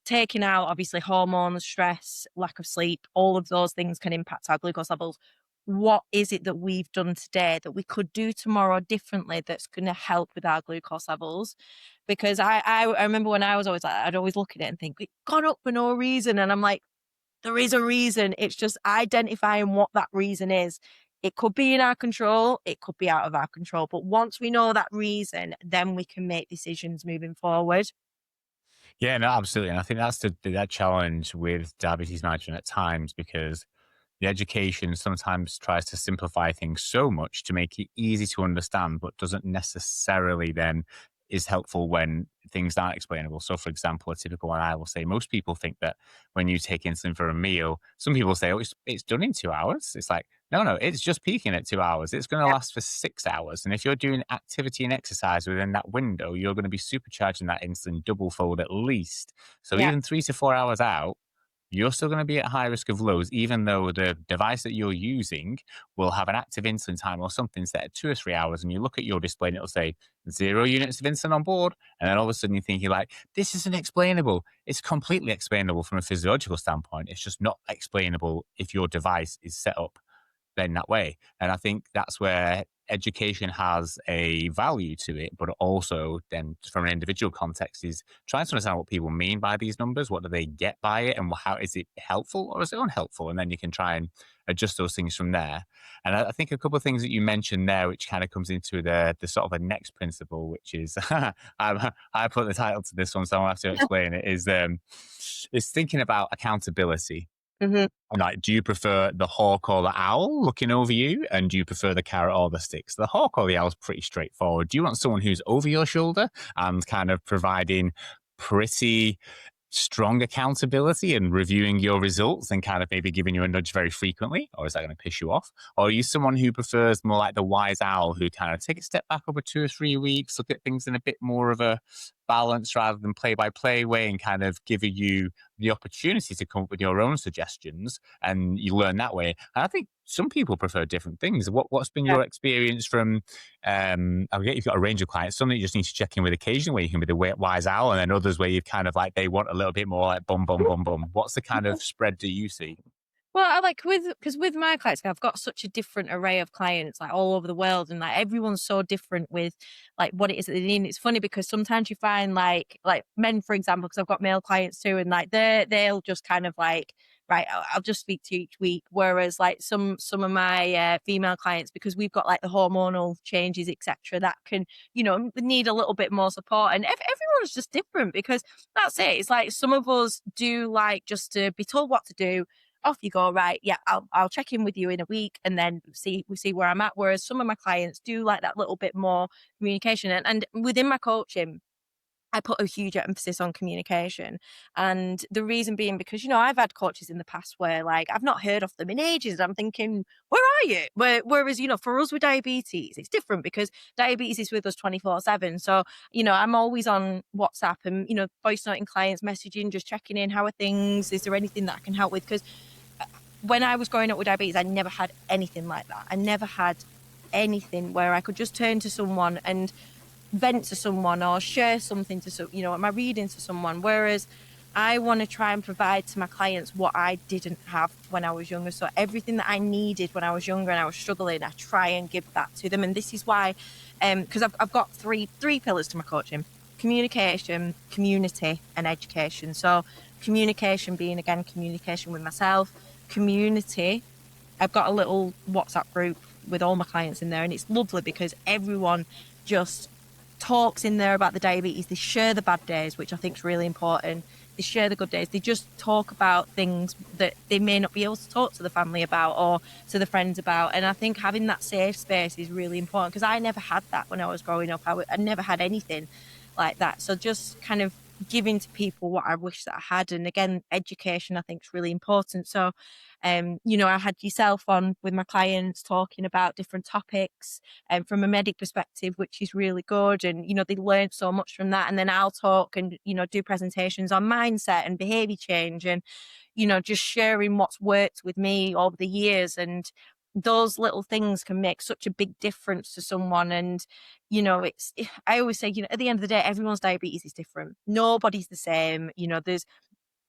taking out obviously hormones, stress, lack of sleep, all of those things can impact our glucose levels. What is it that we've done today that we could do tomorrow differently that's gonna help with our glucose levels? Because I remember when I was always like I'd always look at it and think, "It got up for no reason," and I'm like, "There is a reason, it's just identifying what that reason is." It could be in our control, it could be out of our control, but once we know that reason, then we can make decisions moving forward.
Yeah, no, absolutely. And I think that's that challenge with diabetes management at times because the education sometimes tries to simplify things so much to make it easy to understand, but doesn't necessarily then is helpful when things aren't explainable. So, for example, a typical one I will say, most people think that when you take insulin for a meal, some people say, oh, it's done in 2 hours. It's like, no, it's just peaking at 2 hours. It's going to
Yeah.
last for 6 hours. And if you're doing activity and exercise within that window, you're going to be supercharging that insulin double fold at least. So
Yeah.
even 3 to 4 hours out, you're still going to be at high risk of lows, even though the device that you're using will have an active insulin time or something set at 2 or 3 hours. And you look at your display and it'll say 0 units of insulin on board. And then all of a sudden you're thinking, like, this isn't explainable. It's completely explainable from a physiological standpoint. It's just not explainable if your device is set up in that way. And I think that's where education has a value to it, but also then from an individual context is trying to understand what people mean by these numbers. What do they get by it? And how is it helpful or is it unhelpful? And then you can try and adjust those things from there. And I think a couple of things that you mentioned there, which kind of comes into the sort of a next principle, which is I put the title to this one, so I won't have to explain it, is thinking about accountability.
Hmm.
Like, do you prefer the hawk or the owl looking over you? And do you prefer the carrot or the sticks? The hawk or the owl is pretty straightforward. Do you want someone who's over your shoulder and kind of providing pretty strong accountability and reviewing your results and kind of maybe giving you a nudge very frequently? Or is that going to piss you off? Or are you someone who prefers more like the wise owl who kind of take a step back over 2 or 3 weeks, look at things in a bit more of a balance rather than play by play way and kind of giving you the opportunity to come up with your own suggestions and you learn that way? And I think some people prefer different things. What's been
Yeah.
your experience from, I get you've got a range of clients, some that you just need to check in with occasionally where you can be the wise owl, and then others where you've kind of like, they want a little bit more like bum, bum, bum, bum. What's the kind of spread do you see?
Well, I like because with my clients, I've got such a different array of clients, like all over the world, and like everyone's so different with like what it is that they need. It's funny because sometimes you find like men, for example, because I've got male clients too, and like they'll just kind of like, right, I'll just speak to you each week. Whereas like some of my female clients, because we've got like the hormonal changes, etc., that can need a little bit more support, and everyone's just different because that's it. It's like some of us do like just to be told what to do, off you go, right? Yeah, I'll check in with you in a week and then we see where I'm at. Whereas some of my clients do like that little bit more communication. And within my coaching, I put a huge emphasis on communication. And the reason being because, I've had coaches in the past where like I've not heard of them in ages. I'm thinking, where are you? Whereas, for us with diabetes, it's different because diabetes is with us 24/7. So, I'm always on WhatsApp and, voice noting clients, messaging, just checking in. How are things? Is there anything that I can help with? Because when I was growing up with diabetes, I never had anything like that. I never had anything where I could just turn to someone and vent to someone or share something to am I reading to someone? Whereas I want to try and provide to my clients what I didn't have when I was younger. So everything that I needed when I was younger and I was struggling, I try and give that to them. And this is why, because I've got three pillars to my coaching: communication, community, and education. So communication being, again, communication with myself. Community, I've got a little WhatsApp group with all my clients in there, and it's lovely because everyone just talks in there about the diabetes. They share the bad days, which I think is really important. They share the good days. They just talk about things that they may not be able to talk to the family about or to the friends about. And I think having that safe space is really important because I never had that when I was growing up. I never had anything like that. So just kind of giving to people what I wish that I had. And again, education I think is really important. So I had yourself on with my clients talking about different topics from a medic perspective, which is really good. And, they learned so much from that. And then I'll talk and, do presentations on mindset and behavior change and, just sharing what's worked with me over the years. And those little things can make such a big difference to someone. And, I always say, at the end of the day, everyone's diabetes is different. Nobody's the same. There's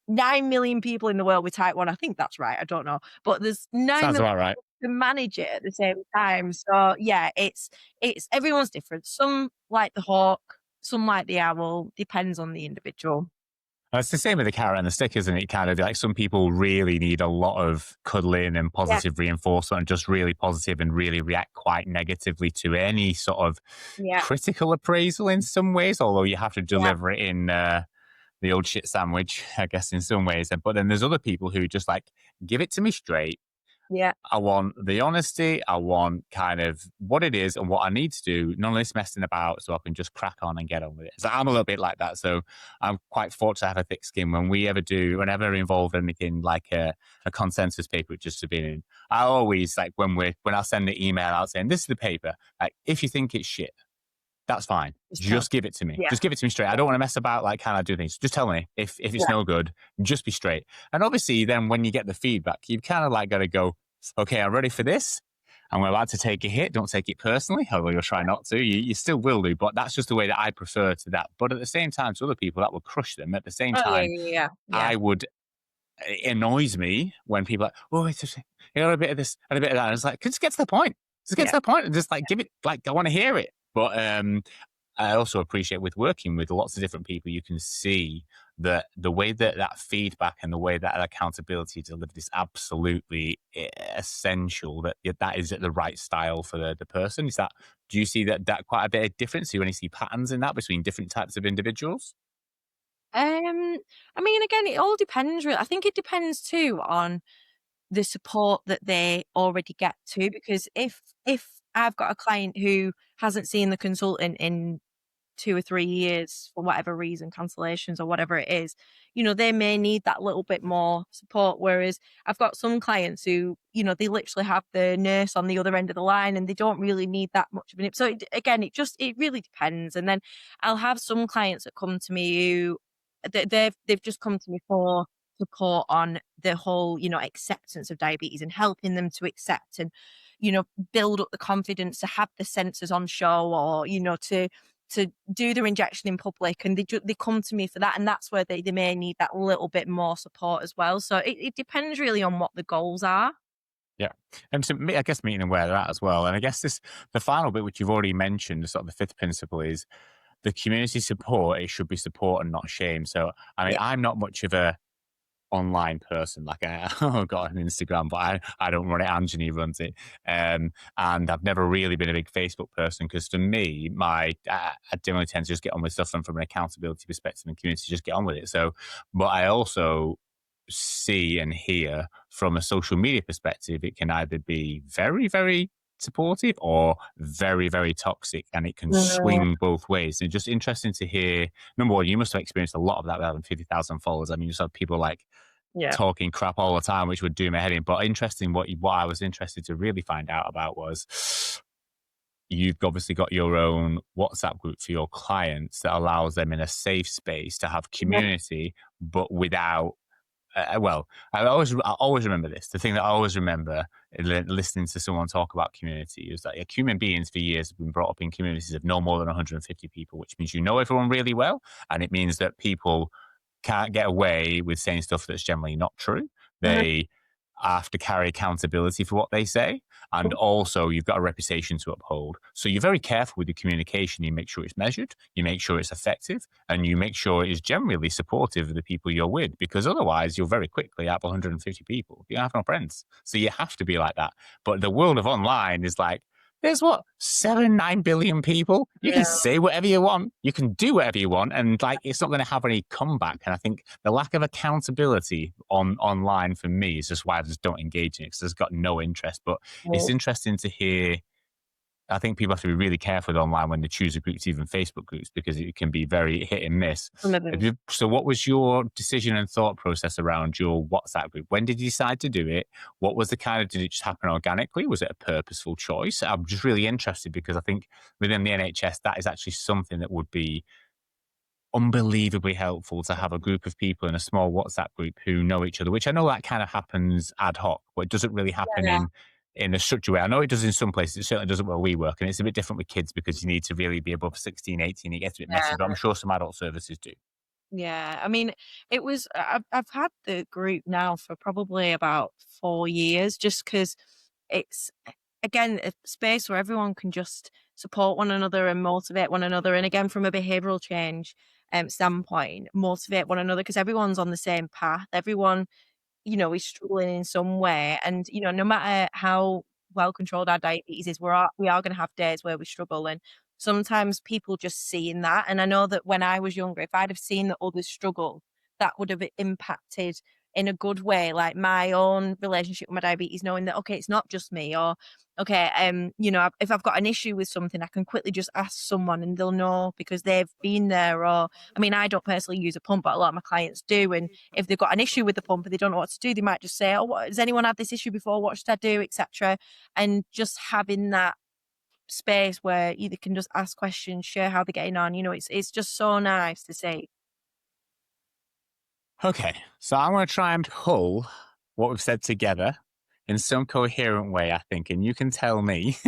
9 million people in the world with type 1. I think that's right. I don't know. But there's 9
Sounds
million
about right.
to manage it at the same time. So yeah, it's everyone's different. Some like the hawk, some like the owl, depends on the individual.
It's the same with the carrot and the stick, isn't it? Kind of like some people really need a lot of cuddling and
Yeah,
positive reinforcement and just really positive and really react quite negatively to any sort of
yeah,
critical appraisal in some ways, although you have to
yeah,
deliver it in the old shit sandwich, I guess, in some ways. But then there's other people who just like, give it to me straight.
Yeah.
I want the honesty. I want kind of what it is and what I need to do. None of this messing about, so I can just crack on and get on with it. So I'm a little bit like that. So I'm quite fortunate to have a thick skin. Whenever involved in anything like a consensus paper, just to be in, I always like when I send the email out saying this is the paper. Like if you think it's shit, that's fine.
Just tell.
Just give it to me.
Yeah.
Just give it to me straight. I don't want to mess about like how I do things. Just tell me if it's
Yeah.
no good. Just be straight. And obviously, then when you get the feedback, you've kind of like got to go, okay, I'm ready for this. I'm about to take a hit. Don't take it personally, although you'll try not to. You still will do, but that's just the way that I prefer to that. But at the same time, to other people, that would crush them. At the same
Oh, yeah,
time,
yeah, yeah. Yeah.
I would it annoys me when people are like, oh, it's just, you know, a bit of this and a bit of that. And it's like, just get to the point. Just get to
Yeah.
the point and just like give it, like, I want to hear it. But I also appreciate with working with lots of different people, you can see that the way that that feedback and the way that accountability delivered is absolutely essential. That is the right style for the person. Is that? Do you see that quite a bit of difference? Do you any see patterns in that between different types of individuals?
I mean, again, it all depends really. I think it depends too on the support that they already get too, because if I've got a client who hasn't seen the consultant in 2 or 3 years for whatever reason, cancellations or whatever it is, they may need that little bit more support. Whereas I've got some clients who, they literally have the nurse on the other end of the line and they don't really need that much of an. So again, it really depends. And then I'll have some clients that come to me who they've just come to me for support on the whole, acceptance of diabetes and helping them to accept and, build up the confidence to have the sensors on show or, to do their injection in public, and they come to me for that, and that's where they may need that little bit more support as well. So it depends really on what the goals are.
Yeah. And so I guess meeting them where they're at as well. And I guess the final bit, which you've already mentioned, the sort of the fifth principle is the community support. It should be support and not shame. So, I mean,
Yeah.
I'm not much of a online person. Like I've got an Instagram, but I don't run it. Anthony runs it. And I've never really been a big Facebook person because for me, I generally tend to just get on with stuff and from an accountability perspective and community, just get on with it. So, but I also see and hear from a social media perspective, it can either be very, very supportive or very, very toxic, and it can
Mm,
swing both ways. And just interesting to hear. Number one, you must have experienced a lot of that with having 50,000 followers. I mean, you saw people like
yeah.
talking crap all the time, which would do my head in. But interesting, what I was interested to really find out about was you've obviously got your own WhatsApp group for your clients that allows them in a safe space to have
Yeah.
community, but without well, I always remember this. The thing that I always remember listening to someone talk about community is that like, human beings for years have been brought up in communities of no more than 150 people, which means you know everyone really well, and it means that people can't get away with saying stuff that's generally not true.
Mhm.
They have to carry accountability for what they say. And also, you've got a reputation to uphold. So you're very careful with your communication. You make sure it's measured, you make sure it's effective, and you make sure it is generally supportive of the people you're with, because otherwise, you'll very quickly have 150 people. You don't have no friends. So you have to be like that. But the world of online is like, there's what, 9 billion people? You can
Yeah.
say whatever you want. You can do whatever you want. And like, it's not going to have any comeback. And I think the lack of accountability online for me is just why I just don't engage in it because I've got no interest. But it's
Mm.
interesting to hear. I think people have to be really careful with online when they choose a groups, even Facebook groups, because it can be very hit and miss.
Some of them.
So, what was your decision and thought process around your WhatsApp group? When did you decide to do it? What was the kind of, did it just happen organically? Was it a purposeful choice? I'm just really interested because I think within the NHS, that is actually something that would be unbelievably helpful to have a group of people in a small WhatsApp group who know each other, which I know that kind of happens ad hoc, but it doesn't really happen
Yeah.
in a structured way. I know it does in some places. It certainly doesn't where we work, and it's a bit different with kids because you need to really be above 16, 18. It gets a bit messy, but
Yeah.
I'm sure some adult services do.
Yeah. I mean, I've had the group now for probably about 4 years just because it's, again, a space where everyone can just support one another and motivate one another, and again, from a behavioral change, standpoint, motivate one another because everyone's on the same path. Everyone, is struggling in some way. And, no matter how well controlled our diabetes is, we are going to have days where we struggle. And sometimes people just seeing that. And I know that when I was younger, if I'd have seen that others struggle, that would have impacted in a good way, like my own relationship with my diabetes, knowing that, okay, it's not just me, or okay, if I've got an issue with something, I can quickly just ask someone and they'll know because they've been there. Or, I mean, I don't personally use a pump, but a lot of my clients do. And if they've got an issue with the pump and they don't know what to do, they might just say, oh, has anyone had this issue before? What should I do, etc. And just having that space where you can just ask questions, share how they're getting on. It's just so nice to see.
Okay, so I want to try and pull what we've said together in some coherent way, I think, and you can tell me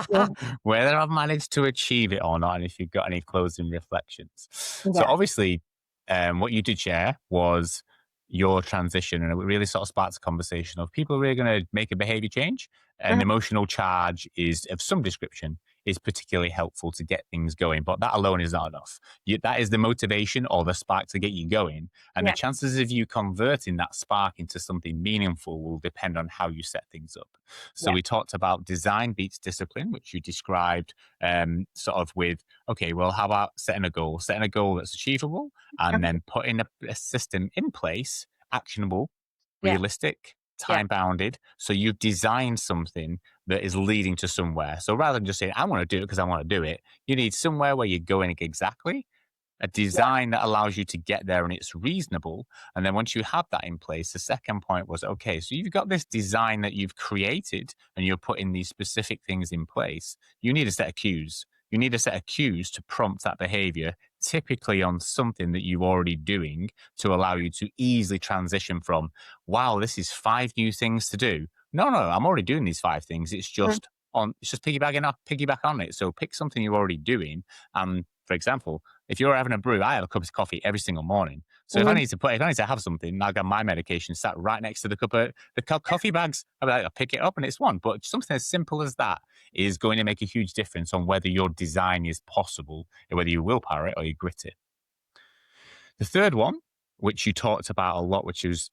Yeah.
whether I've managed to achieve it or not, and if you've got any closing reflections. So,
Yeah.
obviously, what you did share was your transition, and it really sort of sparked a conversation of people really going to make a behavior change. An
Mhm.
emotional charge is of some description is particularly helpful to get things going, but that alone is not enough. That is the motivation or the spark to get you going. And the
Yeah.
chances of you converting that spark into something meaningful will depend on how you set things up. So
Yeah.
we talked about design beats discipline, which you described sort of with, okay, well, how about setting a goal? Setting a goal that's achievable and
Mhm.
then putting a system in place, actionable,
Yeah.
realistic,
Yeah.
time bounded. So you've designed something that is leading to somewhere. So rather than just saying, I want to do it because I want to do it, you need somewhere where you're going exactly, a
Yeah.
design that allows you to get there and it's reasonable. And then once you have that in place, the second point was, okay, so you've got this design that you've created and you're putting these specific things in place. You need a set of cues. You need a set of cues to prompt that behavior, typically on something that you're already doing to allow you to easily transition from, wow, this is 5 new things to do. No, I'm already doing these 5 things.
Mhm.
It's just piggyback on it. So pick something you're already doing. For example, if you're having a brew, I have a cup of coffee every single morning. So
Mhm.
if I need to have something, I've got my medication sat right next to the cup of the coffee bags. I'll pick it up and it's one. But something as simple as that is going to make a huge difference on whether your design is possible, and whether you willpower it or you grit it. The third one, which you talked about a lot, which is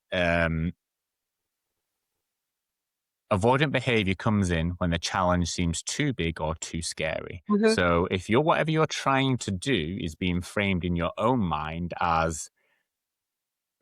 avoidant behavior comes in when the challenge seems too big or too scary.
Mhm.
So if whatever you're trying to do is being framed in your own mind as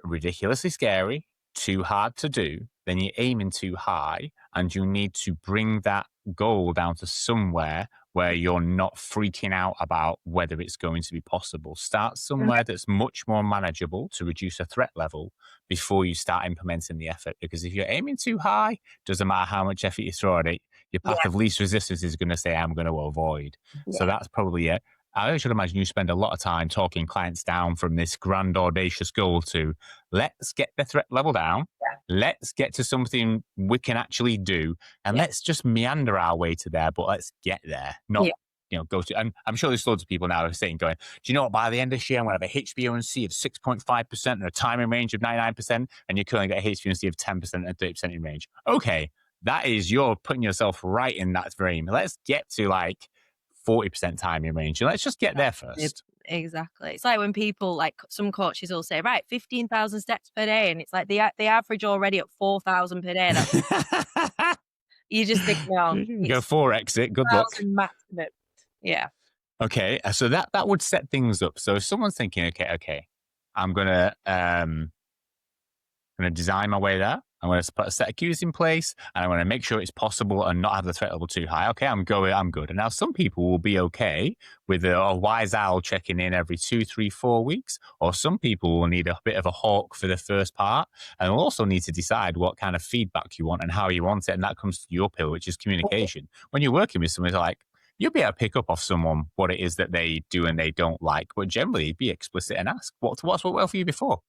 ridiculously scary, too hard to do, then you're aiming too high and you need to bring that goal down to somewhere where you're not freaking out about whether it's going to be possible. Start
Mhm.
somewhere that's much more manageable to reduce a threat level before you start implementing the effort. Because if you're aiming too high, doesn't matter how much effort you throw at it, your path
Yeah.
of least resistance is going to say, I'm going to avoid. So
Yeah.
that's probably it. I should imagine you spend a lot of time talking clients down from this grand audacious goal to let's get the threat level down.
Yeah.
Let's get to something we can actually do, and
Yeah.
let's just meander our way to there. But let's get there, not
Yeah.
go to. And I'm sure there's loads of people now who are saying, "Going, do you know what? By the end of this year, I'm going to have a HbA1c of 6.5% and a timing range of 99%, and you're currently got a HbA1c of 10% and 30% in range." Okay, you're putting yourself right in that frame. Let's get to like 40% time in range. And let's just get there
It-
first.
Exactly. It's like when people, like some coaches will say, right, 15,000 steps per day. And it's like the average already at 4,000 per day. You just think, no,
Go
it's
for exit. Good luck.
1,000 maximum. Yeah.
Okay. So that would set things up. So if someone's thinking, okay, I'm gonna design my way there. I'm going to put a set of cues in place and I'm going to make sure it's possible and not have the threat level too high. Okay, I'm good. And now some people will be okay with a wise owl checking in every 2, 3, 4 weeks, or some people will need a bit of a hawk for the first part. And will also need to decide what kind of feedback you want and how you want it. And that comes to your pill, which is communication. When you're working with someone, it's like, you'll be able to pick up off someone what it is that they do and they don't like, but generally be explicit and ask, what's worked well for you before?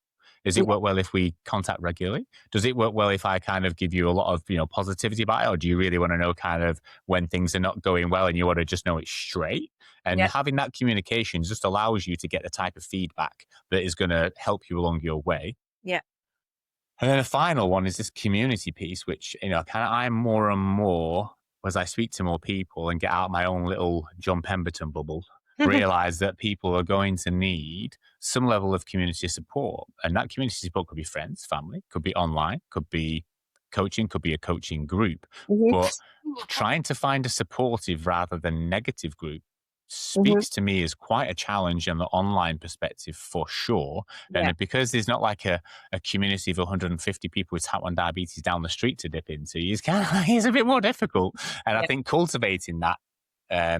Does it
Yeah.
work well if we contact regularly? Does it work well if I kind of give you a lot of, positivity about it? Or do you really want to know kind of when things are not going well and you want to just know it's straight? And
Yeah.
having that communication just allows you to get the type of feedback that is going to help you along your way.
Yeah.
And then the final one is this community piece, which, kind of I'm more and more as I speak to more people and get out my own little John Pemberton bubble, realize that people are going to need some level of community support. And that community support could be friends, family, could be online, could be coaching, could be a coaching group.
Mhm.
But trying to find a supportive rather than negative group
Mhm.
speaks to me as quite a challenge on the online perspective for sure.
Yeah.
And because there's not like a community of 150 people with type 1 diabetes down the street to dip into, it's kind of it's a bit more difficult. And I
Yeah.
think cultivating that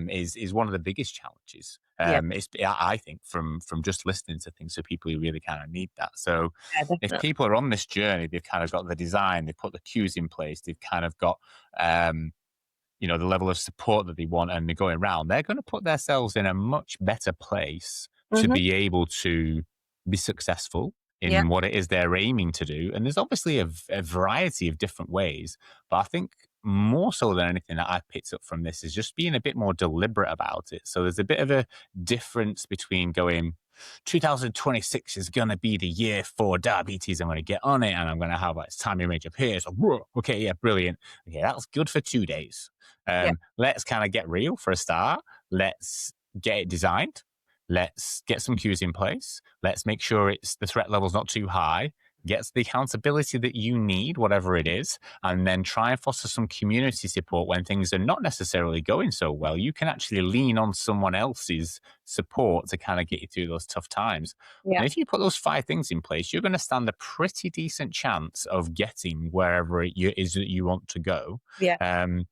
is one of the biggest challenges.
Yeah.
I think from just listening to things, so people who really kind of need that. So
Yeah,
if
definitely.
people are on this journey, they've kind of got the design, they've put the cues in place, they've kind of got um, the level of support that they want, and they're going around, they're going to put themselves in a much better place to
Mhm.
be able to be successful
Yeah.
in what it is they're aiming to do. And there's obviously a variety of different ways, but I think more so than anything that I've picked up from this is just being a bit more deliberate about it. So there's a bit of a difference between going, 2026 is going to be the year for diabetes. I'm going to get on it and I'm going to have like timing range up here. So, whoa, okay, yeah, brilliant. Okay, that's good for 2 days.
Yeah.
Let's kind of get real for a start. Let's get it designed. Let's get some cues in place. Let's make sure it's the threat level's not too high. Get the accountability that you need, whatever it is, and then try and foster some community support when things are not necessarily going so well. You can actually lean on someone else's support to kind of get you through those tough times.
Yeah.
And if you put those 5 things in place, you're going to stand a pretty decent chance of getting wherever it is that you want to go.
Yeah.
Um,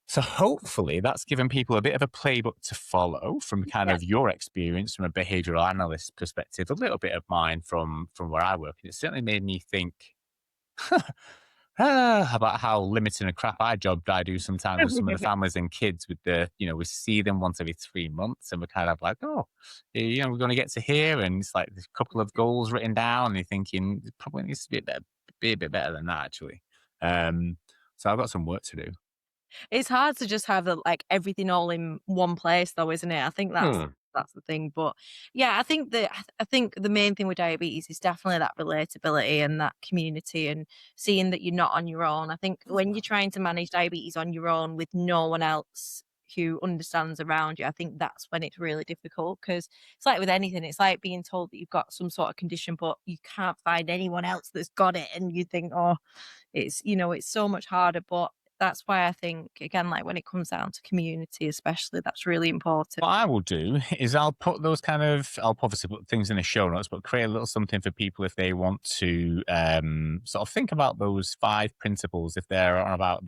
so hopefully that's given people a bit of a playbook to follow from kind
Yeah.
of your experience from a behavioral analyst perspective, a little bit of mine from where I work. And it certainly made me think about how limited and crap job I do sometimes with some of the families and kids with we see them once every 3 months and we're kind of like, oh, we're going to get to here. And it's like there's a couple of goals written down and you're thinking it probably needs to be a bit better than that actually. So I've got some work to do.
It's hard to just have, like, everything all in one place though, isn't it? I think that's the thing, but, yeah, I think the main thing with diabetes is definitely that relatability and that community and seeing that you're not on your own. I think when you're trying to manage diabetes on your own with no one else who understands around you, I think that's when it's really difficult because it's like with anything, it's like being told that you've got some sort of condition, but you can't find anyone else that's got it, and you think, "Oh," it's so much harder, but that's why I think, again, like, when it comes down to community especially, that's really important.
What I will do is I'll obviously put things in the show notes, but create a little something for people if they want to sort of think about those 5 principles, if they're on about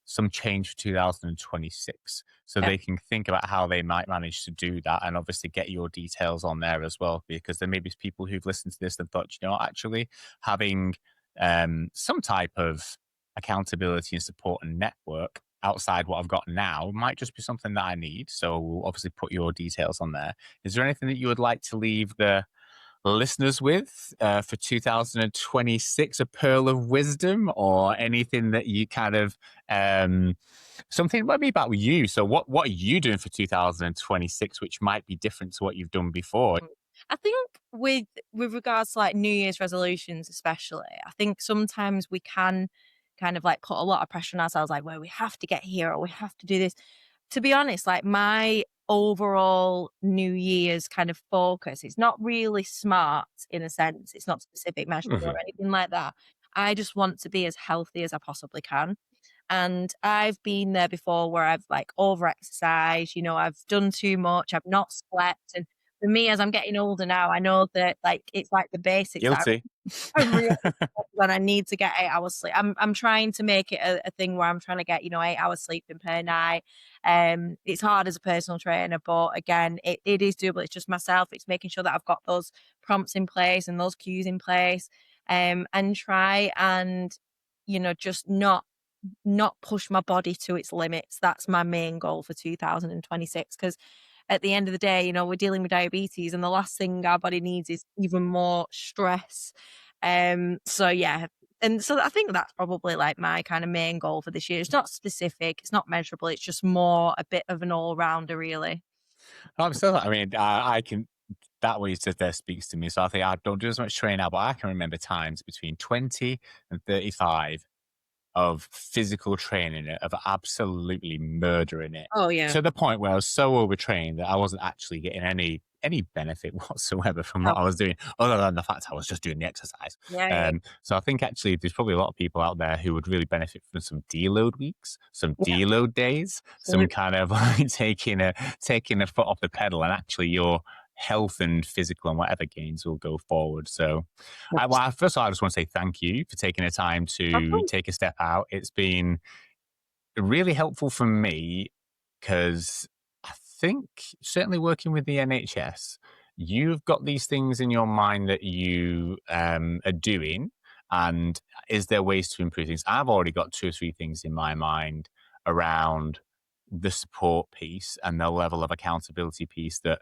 some change for 2026. So
Yeah.
they can think about how they might manage to do that and obviously get your details on there as well, because there may be people who've listened to this and thought, actually having some type of accountability and support and network outside what I've got now might just be something that I need. So we'll obviously put your details on there. Is there anything that you would like to leave the listeners with for 2026? A pearl of wisdom or anything that you kind of something maybe about you? So what are you doing for 2026 which might be different to what you've done before?
Mm. I think with regards to, like, New Year's resolutions especially, I think sometimes we can kind of, like, put a lot of pressure on ourselves, like, "Well, we have to get here or we have to do this." To be honest, like, my overall New Year's kind of focus is not really smart in a sense, it's not specific measurable or
Mhm.
anything like that. I just want to be as healthy as I possibly can. And I've been there before where I've, like, over-exercised, I've done too much, I've not slept, and for me, as I'm getting older now, I know that, like, it's like the basics that
Guilty.
I really when I need to get 8 hours sleep. I'm trying to make it a thing where I'm trying to get, 8 hours sleeping per night. It's hard as a personal trainer, but again, it is doable. It's just myself. It's making sure that I've got those prompts in place and those cues in place, and try and, just not push my body to its limits. That's my main goal for 2026 because at the end of the day, we're dealing with diabetes and the last thing our body needs is even more stress. So yeah. And so I think that's probably like my kind of main goal for this year. It's not specific, it's not measurable, it's just more a bit of an all rounder, really.
I'm still, I mean, I can, that way said there speaks to me. So I think I don't do as much training now, but I can remember times between 20 and 35 of physical training it, of absolutely murdering it
Oh, yeah.
to the point where I was so overtrained that I wasn't actually getting any any benefit whatsoever from
No.
what I was doing, other than the fact I was just doing the exercise.
Yeah, yeah,
So I think actually there's probably a lot of people out there who would really benefit from some deload weeks, some
yeah,
deload days, some
absolutely.
kind of like taking a foot off the pedal, and actually your health and physical and whatever gains will go forward. So first of all, I just want to say thank you for taking the time to
Absolutely.
take a step out. It's been really helpful for me because I think certainly working with the NHS, you've got these things in your mind that you are doing, and is there ways to improve things? I've already got two or three things in my mind around the support piece and the level of accountability piece that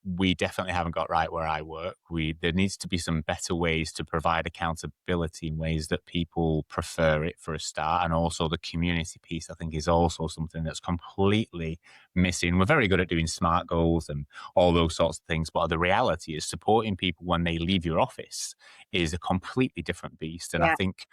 we definitely haven't got right where I work. There needs to be some better ways to provide accountability in ways that people prefer it for a start, and also the community piece. I think is also something that's completely missing. We're very good at doing SMART goals and all those sorts of things, but the reality is supporting people when they leave your office is a completely different beast. And I
Yeah,
think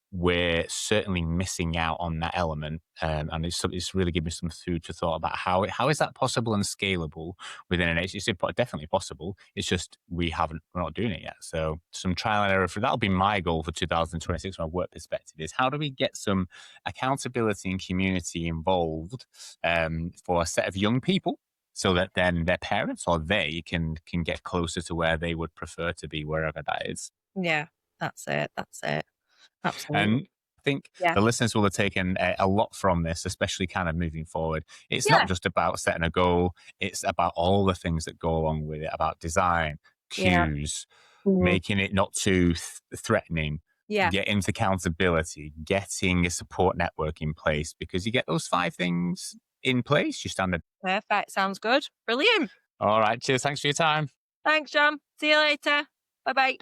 we're certainly missing out on that element. And it's really given me some food for thought about how is that possible and scalable within an age. It's definitely possible. It's just we're not doing it yet. So some trial and error for that'll be my goal for 2026 from a work perspective is how do we get some accountability and community involved for a set of young people so that then their parents or they can get closer to where they would prefer to be, wherever that is.
yeah. That's it. That's it. Absolutely.
And I think
Yeah.
the listeners will have taken a lot from this, especially kind of moving forward. It's not
Yeah.
just about setting a goal, it's about all the things that go along with it, about design,
Yeah.
cues,
Mhm.
making it not too threatening,
Yeah.
getting to accountability, getting a support network in place. Because you get those five things in place, you stand.
Perfect. Sounds good. Brilliant.
All right. Cheers. Thanks for your time.
Thanks, John. See you later. Bye bye.